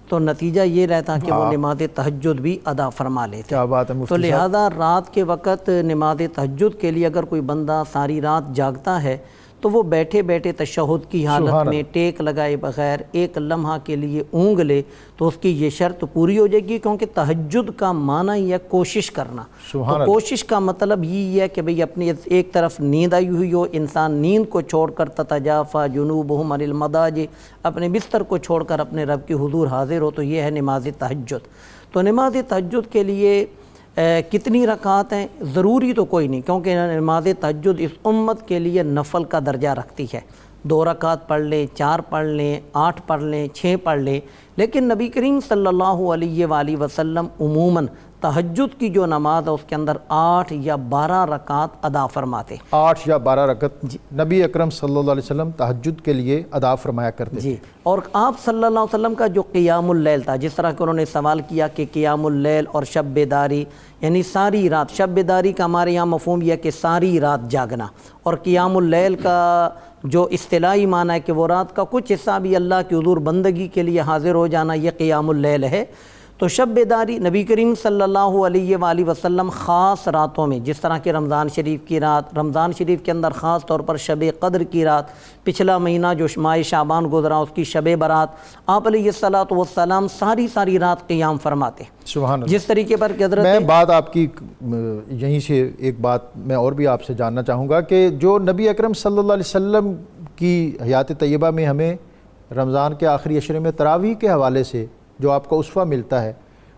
تو نتیجہ یہ رہتا کہ وہ نماز تہجد بھی ادا فرما لیتے۔ کیا بات ہے تو مفتی صاحب۔ لہذا رات کے وقت نماز تہجد کے لیے اگر کوئی بندہ ساری رات جاگتا ہے تو وہ بیٹھے بیٹھے تشہد کی حالت میں ٹیک لگائے بغیر ایک لمحہ کے لیے اونگ لے تو اس کی یہ شرط پوری ہو جائے گی، کیونکہ تہجد کا معنی یہ کوشش کرنا، تو کوشش کا مطلب یہ ہے کہ بھئی اپنی ایک طرف نیند آئی ہوئی ہو، انسان نیند کو چھوڑ کر تتجافی جنوبہم عن المضاجع، اپنے بستر کو چھوڑ کر اپنے رب کے حضور حاضر ہو، تو یہ ہے نماز تہجد۔ تو نماز تہجد کے لیے کتنی رکعات ہیں؟ ضروری تو کوئی نہیں، کیونکہ نماز تہجد اس امت کے لیے نفل کا درجہ رکھتی ہے، 2 رکعت پڑھ لیں، 4 پڑھ لیں، 8 پڑھ لیں، 6 پڑھ لیں، لیکن نبی کریم صلی اللہ علیہ وآلہ وسلم عموماً تہجد کی جو نماز ہے اس کے اندر 8 یا 12 رکعات ادا فرماتے۔ 8 یا 12 رکعت نبی اکرم صلی اللہ علیہ وسلم تہجد کے لیے ادا فرمایا کرتے جی، اور آپ صلی اللہ علیہ وسلم کا جو قیام اللیل تھا، جس طرح کہ انہوں نے سوال کیا کہ قیام اللیل اور شب بیداری، یعنی ساری رات، شب بیداری کا ہمارے یہاں مفہوم یہ ہے کہ ساری رات جاگنا، اور قیام اللیل کا جو اصطلاحی معنی ہے کہ وہ رات کا کچھ حصہ بھی اللہ کی حضور بندگی کے لیے حاضر ہو جانا، یہ قیام اللیل ہے۔ تو شب بیداری نبی کریم صلی اللہ علیہ وآلہ وسلم خاص راتوں میں، جس طرح کہ رمضان شریف کی رات، رمضان شریف کے اندر خاص طور پر شب قدر کی رات، پچھلا مہینہ جو ماہ شعبان گزرا اس کی شب برات، آپ علیہ الصلوۃ والسلام ساری رات قیام فرماتے۔ سبحان اللہ۔ جس طریقے پر کہ حضرت میں بات آپ کی یہیں سے ایک بات میں اور بھی آپ سے جاننا چاہوں گا کہ جو نبی اکرم صلی اللہ علیہ وسلم کی حیات طیبہ میں ہمیں رمضان کے آخری عشرے میں تراویح کے حوالے سے جو آپ کا اسوہ ملتا ہے،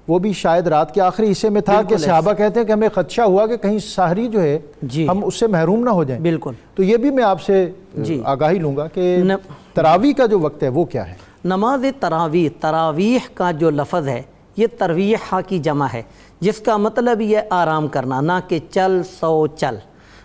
وہ بھی شاید رات کے آخری حصے میں تھا کہ صحابہ کہتے ہیں کہ ہمیں خدشہ ہوا کہ کہیں سحری جو ہے ہم اس سے محروم نہ ہو جائیں۔ بالکل، تو یہ بھی میں آپ سے آگاہی لوں گا کہ تراویح کا جو وقت ہے وہ کیا ہے؟ نماز تراویح، تراویح کا جو لفظ ہے یہ ترویحہ کی جمع ہے، جس کا مطلب یہ آرام کرنا، نہ کہ چل سو چل۔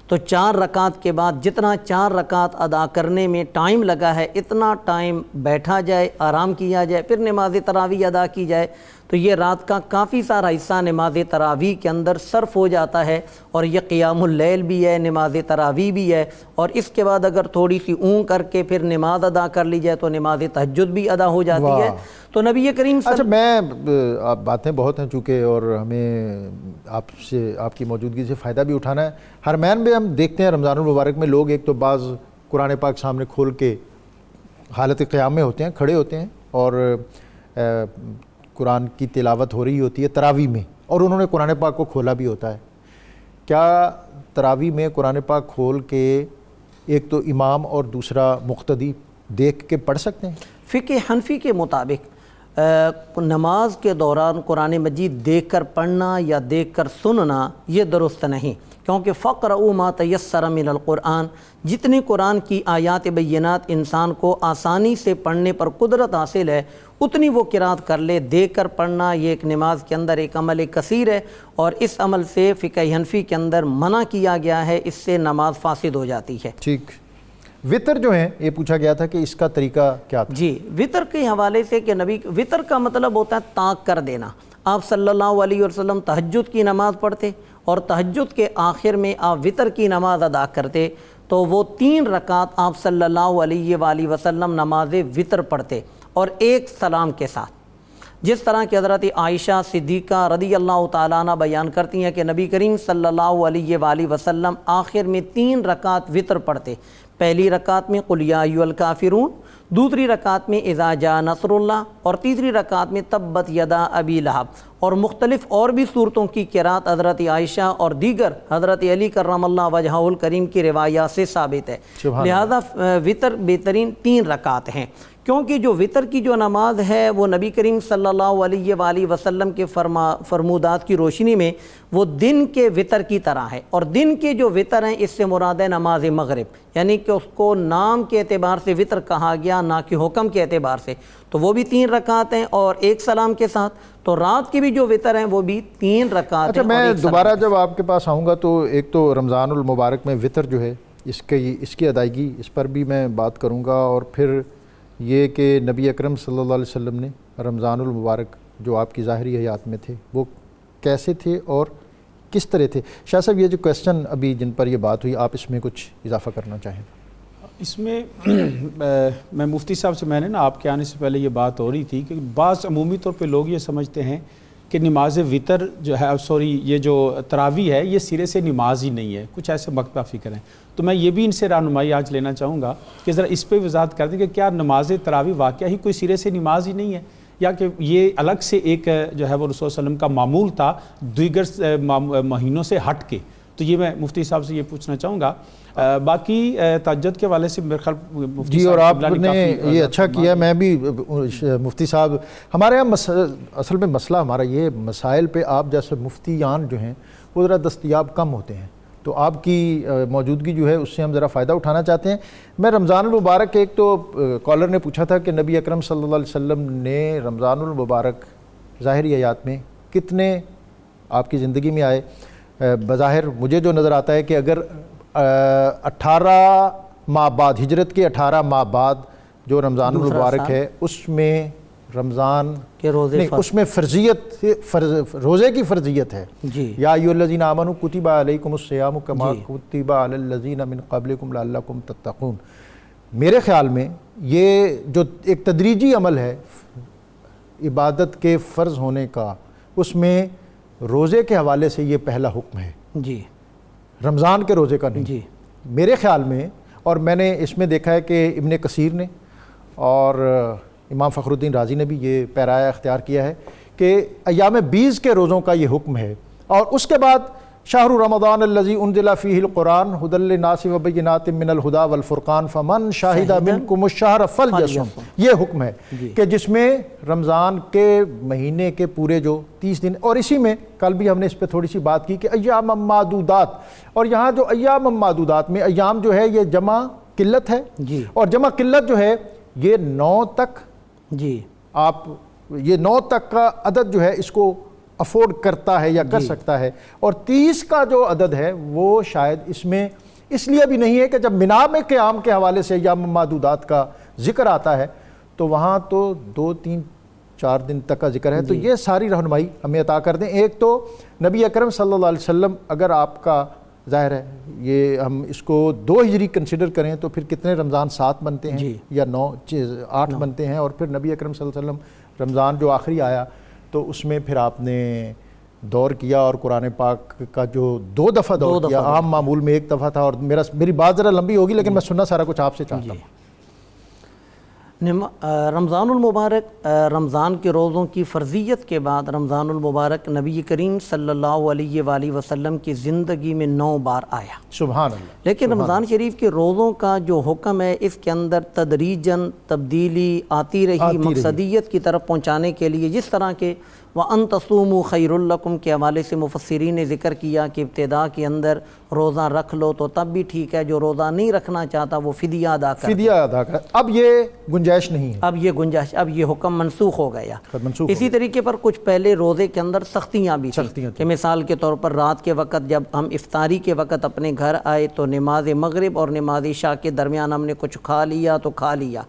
تو 4 رکعت کے بعد جتنا 4 رکعت ادا کرنے میں ٹائم لگا ہے اتنا ٹائم بیٹھا جائے، آرام کیا جائے، پھر نماز تراویح ادا کی جائے، تو یہ رات کا کافی سارا حصہ نماز تراویح کے اندر صرف ہو جاتا ہے، اور یہ قیام اللیل بھی ہے، نماز تراویح بھی ہے، اور اس کے بعد اگر تھوڑی سی اونگ کر کے پھر نماز ادا کر لی جائے تو نماز تہجد بھی ادا ہو جاتی ہے۔ تو نبی کریم اچھا، میں باتیں بہت ہیں چونکہ، اور ہمیں آپ سے آپ کی موجودگی سے فائدہ بھی اٹھانا ہے۔ حرمین میں ہم دیکھتے ہیں رمضان المبارک میں لوگ ایک تو بعض قرآن پاک سامنے کھول کے حالت قیام میں ہوتے ہیں، کھڑے ہوتے ہیں، اور قرآن کی تلاوت ہو رہی ہوتی ہے تراویح میں، اور انہوں نے قرآن پاک کو کھولا بھی ہوتا ہے۔ کیا تراویح میں قرآن پاک کھول کے ایک تو امام اور دوسرا مقتدی دیکھ کے پڑھ سکتے ہیں؟ فقہ حنفی کے مطابق نماز کے دوران قرآن مجید دیکھ کر پڑھنا یا دیکھ کر سننا یہ درست نہیں، کیونکہ فَقْرَؤُوا مَا تَيَسَّرَ مِنَ الْقُرْآنِ، جتنی قرآن کی آیات بینات انسان کو آسانی سے پڑھنے پر قدرت حاصل ہے اتنی وہ قرات کر لے۔ دیکھ کر پڑھنا یہ ایک نماز کے اندر ایک عمل کثیر ہے، اور اس عمل سے فقہ حنفی کے اندر منع کیا گیا ہے، اس سے نماز فاسد ہو جاتی ہے۔ ٹھیک۔ وطر جو ہیں یہ پوچھا گیا تھا کہ اس کا طریقہ کیا تھا؟ جی، وطر کے حوالے سے کہ وطر کا مطلب ہوتا ہے طاق کر دینا۔ آپ صلی اللہ علیہ وسلم تہجد کی نماز پڑھتے اور تہجد کے آخر میں آپ وطر کی نماز ادا کرتے، تو وہ 3 رکعت آپ صلی اللہ علیہ وآلہ وسلم نماز وطر پڑھتے، اور ایک سلام کے ساتھ، جس طرح کہ حضرت عائشہ صدیقہ رضی اللہ تعالیٰ عنہ بیان کرتی ہیں کہ نبی کریم صلی اللہ علیہ وآلہ وسلم آخر میں 3 رکعت وطر پڑھتے۔ پہلی رکعت میں قل یا ایھا الکافرون، دوسری رکعت میں اذا جاء نصر اللہ، اور تیسری رکعت میں تبت یدا ابی لہب، اور مختلف اور بھی صورتوں کی قرات حضرت عائشہ اور دیگر حضرت علی کرم اللہ وجہہ الکریم کی روایات سے ثابت ہے۔ لہذا وطر بہترین 3 رکعت ہیں، کیونکہ جو وطر کی جو نماز ہے وہ نبی کریم صلی اللہ علیہ وآلہ وسلم کے فرمودات کی روشنی میں وہ دن کے وطر کی طرح ہے، اور دن کے جو وطر ہیں اس سے مراد ہے نماز مغرب، یعنی کہ اس کو نام کے اعتبار سے وطر کہا گیا، نہ کہ حکم کے اعتبار سے، تو وہ بھی 3 رکعت ہیں اور ایک سلام کے ساتھ۔ تو رات کی بھی جو وطر ہیں وہ بھی 3 رکعت ہیں۔ اچھا، میں دوبارہ جب آپ کے پاس آؤں گا تو ایک تو رمضان المبارک میں وطر جو ہے اس کی ادائیگی، اس پر بھی میں بات کروں گا، اور پھر یہ کہ نبی اکرم صلی اللہ علیہ وسلم نے رمضان المبارک جو آپ کی ظاہری حیات میں تھے وہ کیسے تھے اور کس طرح تھے؟ شاہ صاحب یہ جو کویسچن ابھی جن پر یہ بات ہوئی آپ اس میں کچھ اضافہ کرنا چاہیں؟ اس میں میں مفتی صاحب سے میں نے نا آپ کے آنے سے پہلے یہ بات ہو رہی تھی کہ بعض عمومی طور پہ لوگ یہ سمجھتے ہیں کہ نماز وطر جو ہے یہ جو تراویح ہے یہ سرے سے نماز ہی نہیں ہے، کچھ ایسے مکتبہ فکر ہیں. تو میں یہ بھی ان سے رہنمائی آج لینا چاہوں گا کہ ذرا اس پہ وضاحت کر دیں کہ کیا نماز تراویح واقعہ ہی کوئی سرے سے نماز ہی نہیں ہے، یا کہ یہ الگ سے ایک جو ہے وہ رسول صلی اللہ علیہ وسلم کا معمول تھا دیگر مہینوں سے ہٹ کے. تو یہ میں مفتی صاحب سے یہ پوچھنا چاہوں گا. باقی تہجد کے حوالے سے میرے خیال مفتی جی، صاحب اور آپ قبلہ نے یہ اچھا کیا. میں بھی مفتی صاحب ہمارے یہاں اصل میں مسئلہ ہمارا یہ مسائل پہ آپ جیسے مفتیان جو ہیں وہ ذرا دستیاب کم ہوتے ہیں، تو آپ کی موجودگی جو ہے اس سے ہم ذرا فائدہ اٹھانا چاہتے ہیں. میں رمضان المبارک ایک تو کالر نے پوچھا تھا کہ نبی اکرم صلی اللہ علیہ وسلم نے رمضان المبارک ظاہری حیات میں کتنے آپ کی زندگی میں آئے. بظاہر مجھے جو نظر آتا ہے کہ اگر 18 ماہ بعد، ہجرت کے 18 ماہ بعد جو رمضان المبارک ہے اس میں رمضان کے روزے نہیں، اس میں فرضیت روزے کی فرضیت ہے. جی، یا ایھا الذین آمنوا کتب علیکم الصیام کما کتب علی الذین من قبلکم لعلکم تتقون. میرے خیال میں یہ جو ایک تدریجی عمل ہے عبادت کے فرض ہونے کا، اس میں روزے کے حوالے سے یہ پہلا حکم ہے. جی، رمضان کے روزے کا نہیں. جی، میرے خیال میں، اور میں نے اس میں دیکھا ہے کہ ابن کثیر نے اور امام فخر الدین رازی نے بھی یہ پیرایا اختیار کیا ہے کہ ایام 20 کے روزوں کا یہ حکم ہے. اور اس کے بعد شہر رمضان الذی انزل فیہ القرآن ھدی للناس وبینات من الھدی والفرقان فمن شہد منکم الشہر فلیصم. یہ حکم ہے کہ جس میں رمضان کے مہینے کے پورے جو 30 دن، اور اسی میں کل بھی ہم نے اس پہ تھوڑی سی بات کی کہ ایام معدودات، اور یہاں جو ایام معدودات میں ایام جو ہے یہ جمع قلت ہے. جی، اور جمع قلت جو ہے یہ 9 تک، جی، آپ یہ 9 تک کا عدد جو ہے اس کو افورڈ کرتا ہے یا کر سکتا ہے. اور 30 کا جو عدد ہے وہ شاید اس میں اس لیے بھی نہیں ہے کہ جب مینا میں قیام کے حوالے سے ایام معدودات کا ذکر آتا ہے تو وہاں تو 2 3 4 دن تک کا ذکر ہے. تو یہ ساری رہنمائی ہمیں عطا کر دیں. ایک تو نبی اکرم صلی اللہ علیہ وسلم، اگر آپ کا ظاہر ہے یہ ہم اس کو 2 ہجری کنسیڈر کریں تو پھر کتنے رمضان 7 بنتے ہیں یا 8 بنتے ہیں. اور پھر نبی اکرم صلی اللہ علیہ وسلم رمضان جو آخری آیا تو اس میں پھر آپ نے دور کیا اور قرآن پاک کا جو 2 دفعہ دور کیا، عام معمول میں 1 دفعہ تھا. اور میری بات ذرا لمبی ہوگی لیکن میں سننا سارا کچھ آپ سے چاہتا ہوں. رمضان المبارک، رمضان کے روزوں کی فرضیت کے بعد رمضان المبارک نبی کریم صلی اللہ علیہ وآلہ وسلم کی زندگی میں 9 بار آیا. سبحان اللہ. لیکن رمضان شریف کے روزوں کا جو حکم ہے اس کے اندر تدریجاً تبدیلی آتی رہی مقصدیت کی طرف پہنچانے کے لیے. جس طرح کے وَأَن تَصُومُوا خَيْرٌ لَكُمْ کے حوالے سے مفسرین نے ذکر کیا کہ ابتدا کے اندر روزہ رکھ لو تو تب بھی ٹھیک ہے، جو روزہ نہیں رکھنا چاہتا وہ فدیہ ادا کر. اب یہ گنجائش نہیں ہے، اب یہ گنجائش، اب یہ حکم منسوخ ہو گیا. اسی طریقے پر کچھ پہلے روزے کے اندر سختیاں بھی تھیں کہ مثال کے طور پر رات کے وقت جب ہم افطاری کے وقت اپنے گھر آئے تو نماز مغرب اور نماز عشاء کے درمیان ہم نے کچھ کھا لیا تو کھا لیا.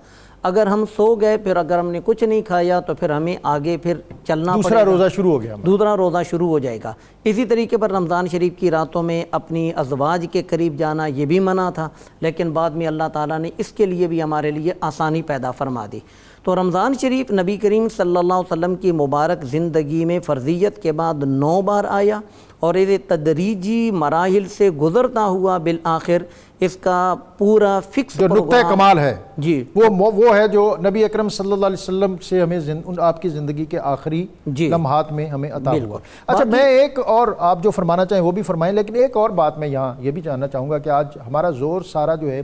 اگر ہم سو گئے پھر اگر ہم نے کچھ نہیں کھایا تو پھر ہمیں آگے پھر چلنا پڑے گا، دوسرا روزہ شروع ہو گیا، دوسرا روزہ شروع ہو جائے گا. اسی طریقے پر رمضان شریف کی راتوں میں اپنی ازواج کے قریب جانا یہ بھی منع تھا، لیکن بعد میں اللہ تعالیٰ نے اس کے لیے بھی ہمارے لیے آسانی پیدا فرما دی. تو رمضان شریف نبی کریم صلی اللہ علیہ وسلم کی مبارک زندگی میں فرضیت کے بعد 9 بار آیا اور یہ تدریجی مراحل سے گزرتا ہوا بالآخر اس کا پورا فکس جو نقطہ کمال ہے جی وہ ہے جو نبی اکرم صلی اللہ علیہ وسلم سے ہمیں آپ کی زندگی کے آخری لمحات میں ہمیں عطا ہوا. اچھا، میں ایک اور آپ جو فرمانا چاہیں وہ بھی فرمائیں، لیکن ایک اور بات میں یہاں یہ بھی جاننا چاہوں گا کہ آج ہمارا زور سارا جو ہے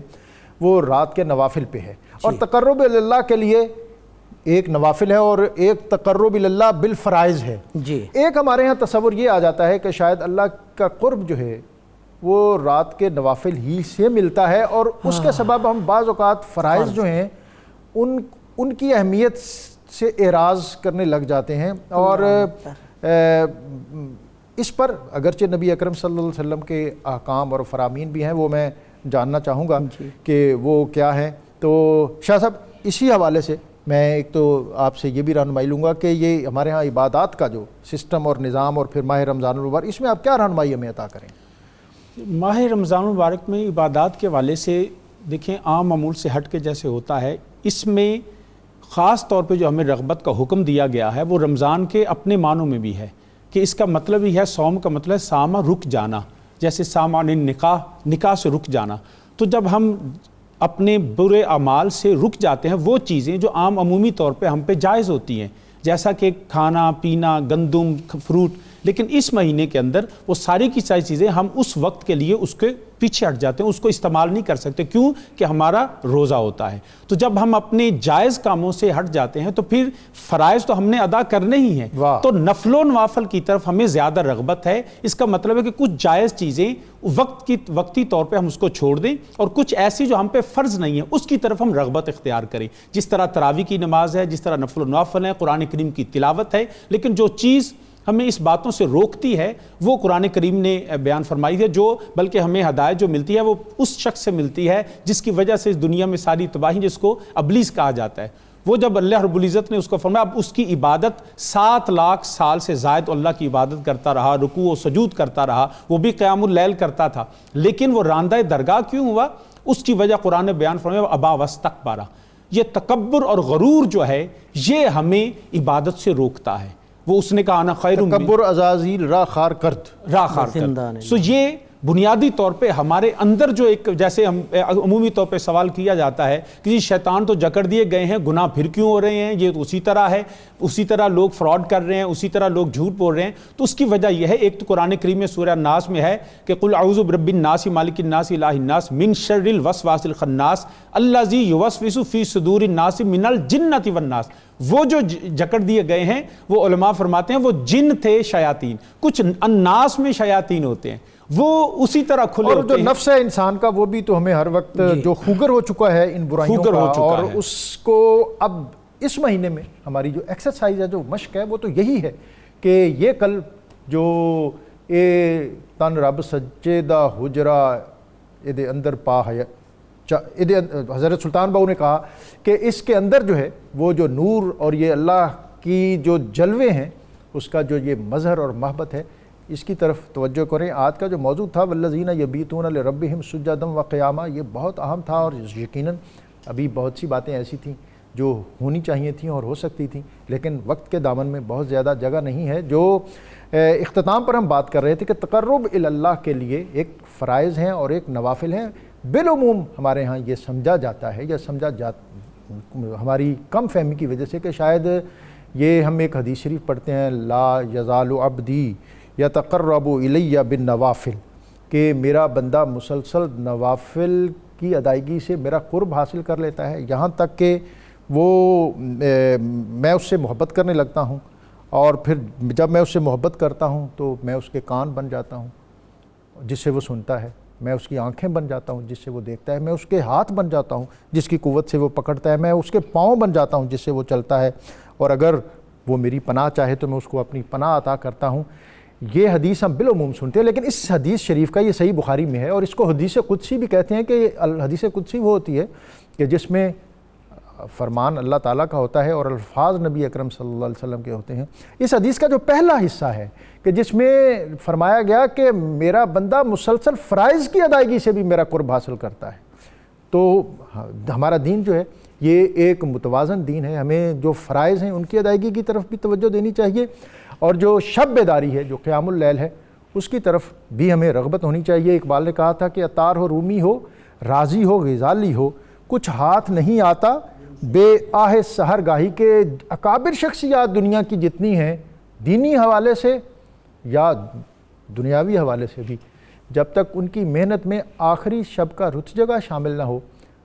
وہ رات کے نوافل پہ ہے، اور تقرب اللہ کے لیے ایک نوافل ہے اور ایک تقرب اللہ بالفرائض ہے. ایک ہمارے ہاں تصور یہ آ جاتا ہے کہ شاید اللہ کا قرب جو ہے وہ رات کے نوافل ہی سے ملتا ہے، اور اس کے سبب ہم بعض اوقات فرائض جو ہیں ان کی اہمیت سے اعراض کرنے لگ جاتے ہیں. اور اس پر اگرچہ نبی اکرم صلی اللہ علیہ وسلم کے احکام اور فرامین بھی ہیں، وہ میں جاننا چاہوں گا کہ وہ کیا ہیں. تو شاہ صاحب اسی حوالے سے میں ایک تو آپ سے یہ بھی رہنمائی لوں گا کہ یہ ہمارے ہاں عبادات کا جو سسٹم اور نظام اور پھر ماہ رمضان المبارک، اس میں آپ کیا رہنمائی ہمیں عطا کریں؟ ماہ رمضان المبارک میں عبادات کے حوالے سے دیکھیں عام معمول سے ہٹ کے جیسے ہوتا ہے، اس میں خاص طور پہ جو ہمیں رغبت کا حکم دیا گیا ہے وہ رمضان کے اپنے معنوں میں بھی ہے کہ اس کا مطلب ہی ہے، صوم کا مطلب ہے سامہ رک جانا، جیسے سامان نکاح سے رک جانا۔ تو جب ہم اپنے برے اعمال سے رک جاتے ہیں وہ چیزیں جو عام عمومی طور پہ ہم پہ جائز ہوتی ہیں، جیسا کہ کھانا پینا، گندم، فروٹ، لیکن اس مہینے کے اندر وہ ساری کی ساری چیزیں ہم اس وقت کے لیے اس کے پیچھے ہٹ جاتے ہیں، اس کو استعمال نہیں کر سکتے، کیوں کہ ہمارا روزہ ہوتا ہے۔ تو جب ہم اپنے جائز کاموں سے ہٹ جاتے ہیں تو پھر فرائض تو ہم نے ادا کرنے ہی ہیں، تو نفل و نوافل کی طرف ہمیں زیادہ رغبت ہے۔ اس کا مطلب ہے کہ کچھ جائز چیزیں وقتی طور پہ ہم اس کو چھوڑ دیں، اور کچھ ایسی جو ہم پہ فرض نہیں ہے اس کی طرف ہم رغبت اختیار کریں، جس طرح تراویح کی نماز ہے، جس طرح نفل و نوافل ہے، قرآن کریم کی تلاوت ہے۔ لیکن جو چیز ہمیں اس باتوں سے روکتی ہے وہ قرآن کریم نے بیان فرمائی ہے، جو بلکہ ہمیں ہدایت جو ملتی ہے وہ اس شخص سے ملتی ہے جس کی وجہ سے اس دنیا میں ساری تباہی، جس کو ابلیس کہا جاتا ہے، وہ جب اللہ رب العزت نے اس کو فرمایا، اب اس کی عبادت 7 لاکھ سال سے زائد اللہ کی عبادت کرتا رہا، رکوع و سجود کرتا رہا، وہ بھی قیام اللیل کرتا تھا، لیکن وہ راندہ درگاہ کیوں ہوا؟ اس کی وجہ قرآن نے بیان فرمایا، ابا واستکبر۔ یہ تکبر اور غرور جو ہے یہ ہمیں عبادت سے روکتا ہے۔ وہ اس نے کہا انا خیر من تکبر عزازیل را خار کرد، سو یہ بنیادی طور پہ ہمارے اندر جو ایک، جیسے ہم عمومی طور پہ سوال کیا جاتا ہے کہ جی شیطان تو جکڑ دیے گئے ہیں، گناہ پھر کیوں ہو رہے ہیں؟ یہ تو اسی طرح ہے، اسی طرح لوگ فراڈ کر رہے ہیں، اسی طرح لوگ جھوٹ بول رہے ہیں۔ تو اس کی وجہ یہ ہے، ایک تو قرآن کریم میں سورہ الناس میں ہے کہ قل اعوذ برب الناس مالک الناس الہ الناس من شر الوسواس الخناس الذی یوسوس فی صدور الناس من الجنۃ والناس۔ وہ جو جکڑ دیے گئے ہیں وہ علماء فرماتے ہیں وہ جن تھے، شیاطین، کچھ الناس میں شیاطین ہوتے ہیں، وہ اسی طرح کھلے ہوتے ہیں۔ اور جو نفس ہے انسان کا وہ بھی تو ہمیں ہر وقت جو خوگر ہو چکا ہے ان برائیوں کا، اور اس کو اب اس مہینے میں ہماری جو ایکسرسائز ہے، جو مشق ہے، وہ تو یہی ہے کہ یہ کل جو اے تن رب سجدہ حجرا ادے اندر پا ہے، حضرت سلطان بہو نے کہا کہ اس کے اندر جو ہے وہ جو نور اور یہ اللہ کی جو جلوے ہیں اس کا جو یہ مظہر اور محبت ہے، اس کی طرف توجہ کریں۔ آج کا جو موضوع تھا والذین یبیتون لربہم سجدا وقیاما، یہ بہت اہم تھا، اور یقیناً ابھی بہت سی باتیں ایسی تھیں جو ہونی چاہیے تھیں اور ہو سکتی تھیں، لیکن وقت کے دامن میں بہت زیادہ جگہ نہیں ہے۔ جو اختتام پر ہم بات کر رہے تھے کہ تقرب الی اللہ کے لیے ایک فرائض ہیں اور ایک نوافل ہیں، بالعموم ہمارے ہاں یہ سمجھا جاتا ہے، یا ہماری کم فہمی کی وجہ سے کہ شاید یہ ہم ایک حدیث شریف پڑھتے ہیں، لا یزال عبدی یتقرب الی بالنوافل، کہ میرا بندہ مسلسل نوافل کی ادائیگی سے میرا قرب حاصل کر لیتا ہے، یہاں تک کہ وہ میں اس سے محبت کرنے لگتا ہوں، اور پھر جب میں اس سے محبت کرتا ہوں تو میں اس کے کان بن جاتا ہوں جس سے وہ سنتا ہے، میں اس کی آنکھیں بن جاتا ہوں جس سے وہ دیکھتا ہے، میں اس کے ہاتھ بن جاتا ہوں جس کی قوت سے وہ پکڑتا ہے، میں اس کے پاؤں بن جاتا ہوں جس سے وہ چلتا ہے، اور اگر وہ میری پناہ چاہے تو میں اس کو اپنی پناہ عطا کرتا ہوں۔ یہ حدیث ہم بالعموم سنتے ہیں، لیکن اس حدیث شریف کا یہ صحیح بخاری میں ہے، اور اس کو حدیث قدسی بھی کہتے ہیں کہ الحدیث قدسی وہ ہوتی ہے کہ جس میں فرمان اللہ تعالیٰ کا ہوتا ہے اور الفاظ نبی اکرم صلی اللہ علیہ وسلم کے ہوتے ہیں۔ اس حدیث کا جو پہلا حصہ ہے کہ جس میں فرمایا گیا کہ میرا بندہ مسلسل فرائض کی ادائیگی سے بھی میرا قرب حاصل کرتا ہے، تو ہمارا دین جو ہے یہ ایک متوازن دین ہے، ہمیں جو فرائض ہیں ان کی ادائیگی کی طرف بھی توجہ دینی چاہیے، اور جو شب بیداری ہے، جو قیام اللیل ہے، اس کی طرف بھی ہمیں رغبت ہونی چاہیے۔ اقبال نے کہا تھا کہ عطار ہو، رومی ہو، رازی ہو، غزالی ہو، کچھ ہاتھ نہیں آتا بے آہ سحر گاہی، کے اکابر شخصیات دنیا کی جتنی ہیں، دینی حوالے سے یا دنیاوی حوالے سے بھی، جب تک ان کی محنت میں آخری شب کا رت جگہ شامل نہ ہو،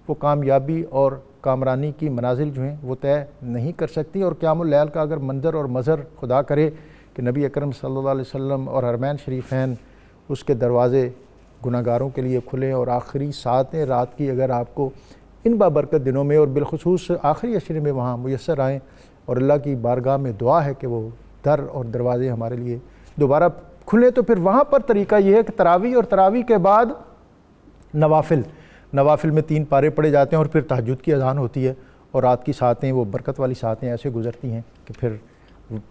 وہ کامیابی اور کامرانی کی منازل جو ہیں وہ طے نہیں کر سکتی۔ اور قیام اللیل کا اگر منظر اور مظہر خدا کرے کہ نبی اکرم صلی اللہ علیہ وسلم اور حرمین شریفین اس کے دروازے گناہ گاروں کے لیے کھلیں، اور آخری ساعتیں رات کی اگر آپ کو ان بابرکت دنوں میں اور بالخصوص آخری عشرے میں وہاں میسر آئیں، اور اللہ کی بارگاہ میں دعا ہے کہ وہ در اور دروازے ہمارے لیے دوبارہ کھلیں، تو پھر وہاں پر طریقہ یہ ہے کہ تراویح، اور تراویح کے بعد نوافل میں 3 پارے پڑھے جاتے ہیں، اور پھر تہجد کی اذان ہوتی ہے، اور رات کی ساعتیں وہ برکت والی ساعتیں ایسے گزرتی ہیں کہ پھر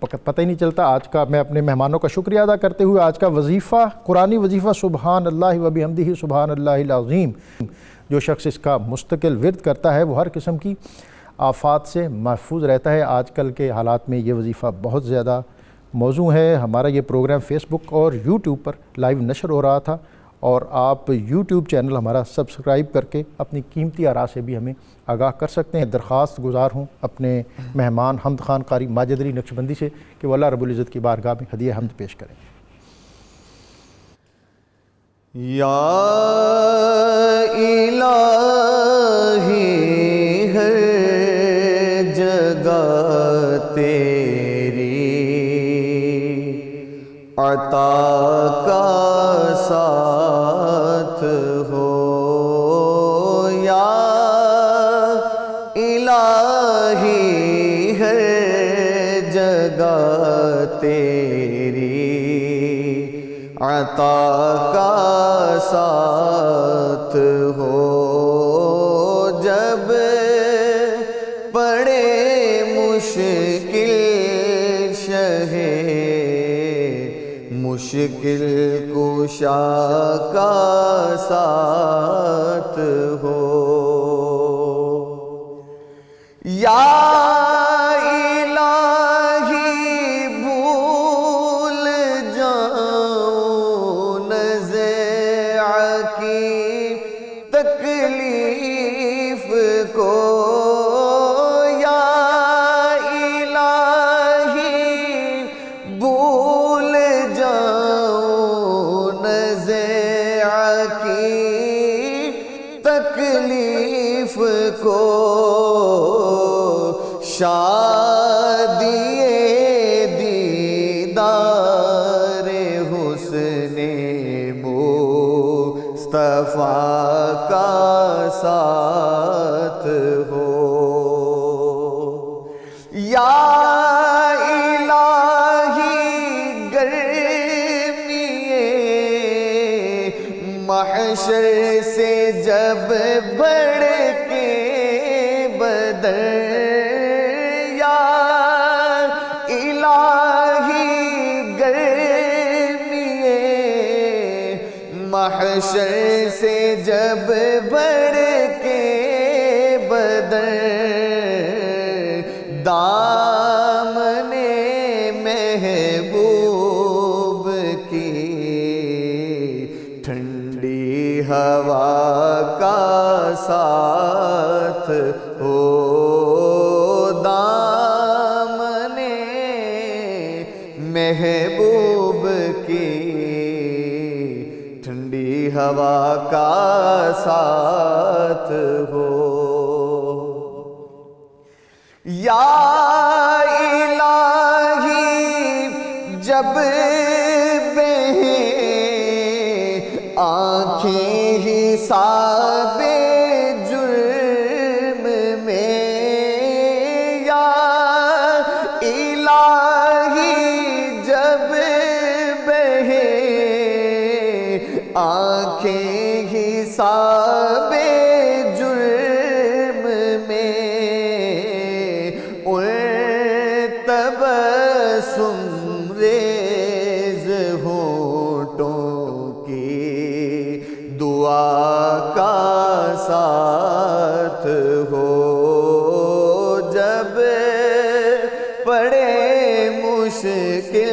پتہ ہی نہیں چلتا۔ آج کا میں اپنے مہمانوں کا شکریہ ادا کرتے ہوئے آج کا وظیفہ، قرآنی وظیفہ سبحان اللہ و بحمدہ سبحان اللہ العظیم، جو شخص اس کا مستقل ورد کرتا ہے وہ ہر قسم کی آفات سے محفوظ رہتا ہے۔ آج کل کے حالات میں یہ وظیفہ بہت زیادہ موزوں ہے۔ ہمارا یہ پروگرام فیس بک اور یوٹیوب پر لائیو نشر ہو رہا تھا، اور آپ یوٹیوب چینل ہمارا سبسکرائب کر کے اپنی قیمتی آراء سے بھی ہمیں آگاہ کر سکتے ہیں۔ درخواست گزار ہوں اپنے مہمان حمد خان قاری ماجد علی نقشبندی سے کہ وہ اللہ رب العزت کی بارگاہ میں ہدیہ حمد پیش کریں۔ یا الہی ہر جگہ تیری عطا کا ساتھ ہو، یا الہی ہر جگہ تیری عطا کا ساتھ ہو، جب پڑے مشکل شہ مشکل کشا کا ساتھ ہو، یا تکلیف کو، یا الہی بھول جاؤں نزیع کی تکلیف کو، شادی دیدار حسن مصطفیٰ کا ساتھ ہو، یا الہی گرمی محشر سے جب بڑھ کے بدر، یا الہی گرمی محشر سے جب بڑھ کے بدر، دامن محبوب کی ٹھنڈی ہوا کا ساتھ ہو، دامن محبوب کی ٹھنڈی ہوا کا ساتھ ہو، یا الہی جب بہیں آنکھیں حساب جرم میں، یا الہی جب بہیں آنکھیں حساب جرم میں، تبسم ریز ہونٹوں کی دعا کا ساتھ ہو، جب پڑے مشکل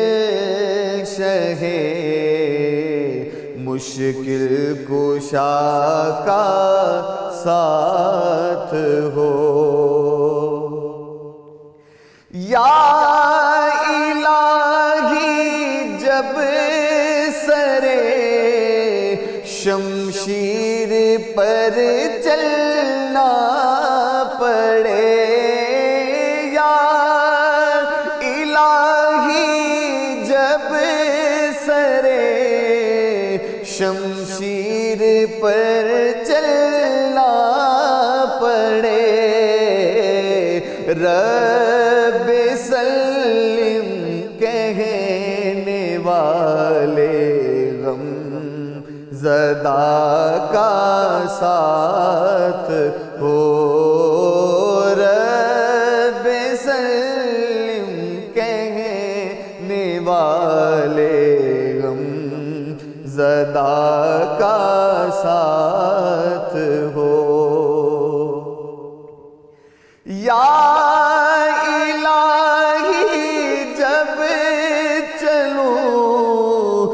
شہ مشکل کشا کا ساتھ ہو، یا الہی جب سرے شمشیر پر چلنا پڑے، یا الہی جب سرے شمشیر پر چلنا پڑے، رب سلم کہنے والے غم زدہ کا ساتھ ہو، زدہ کا ساتھ ہو. یا الہی جب چلوں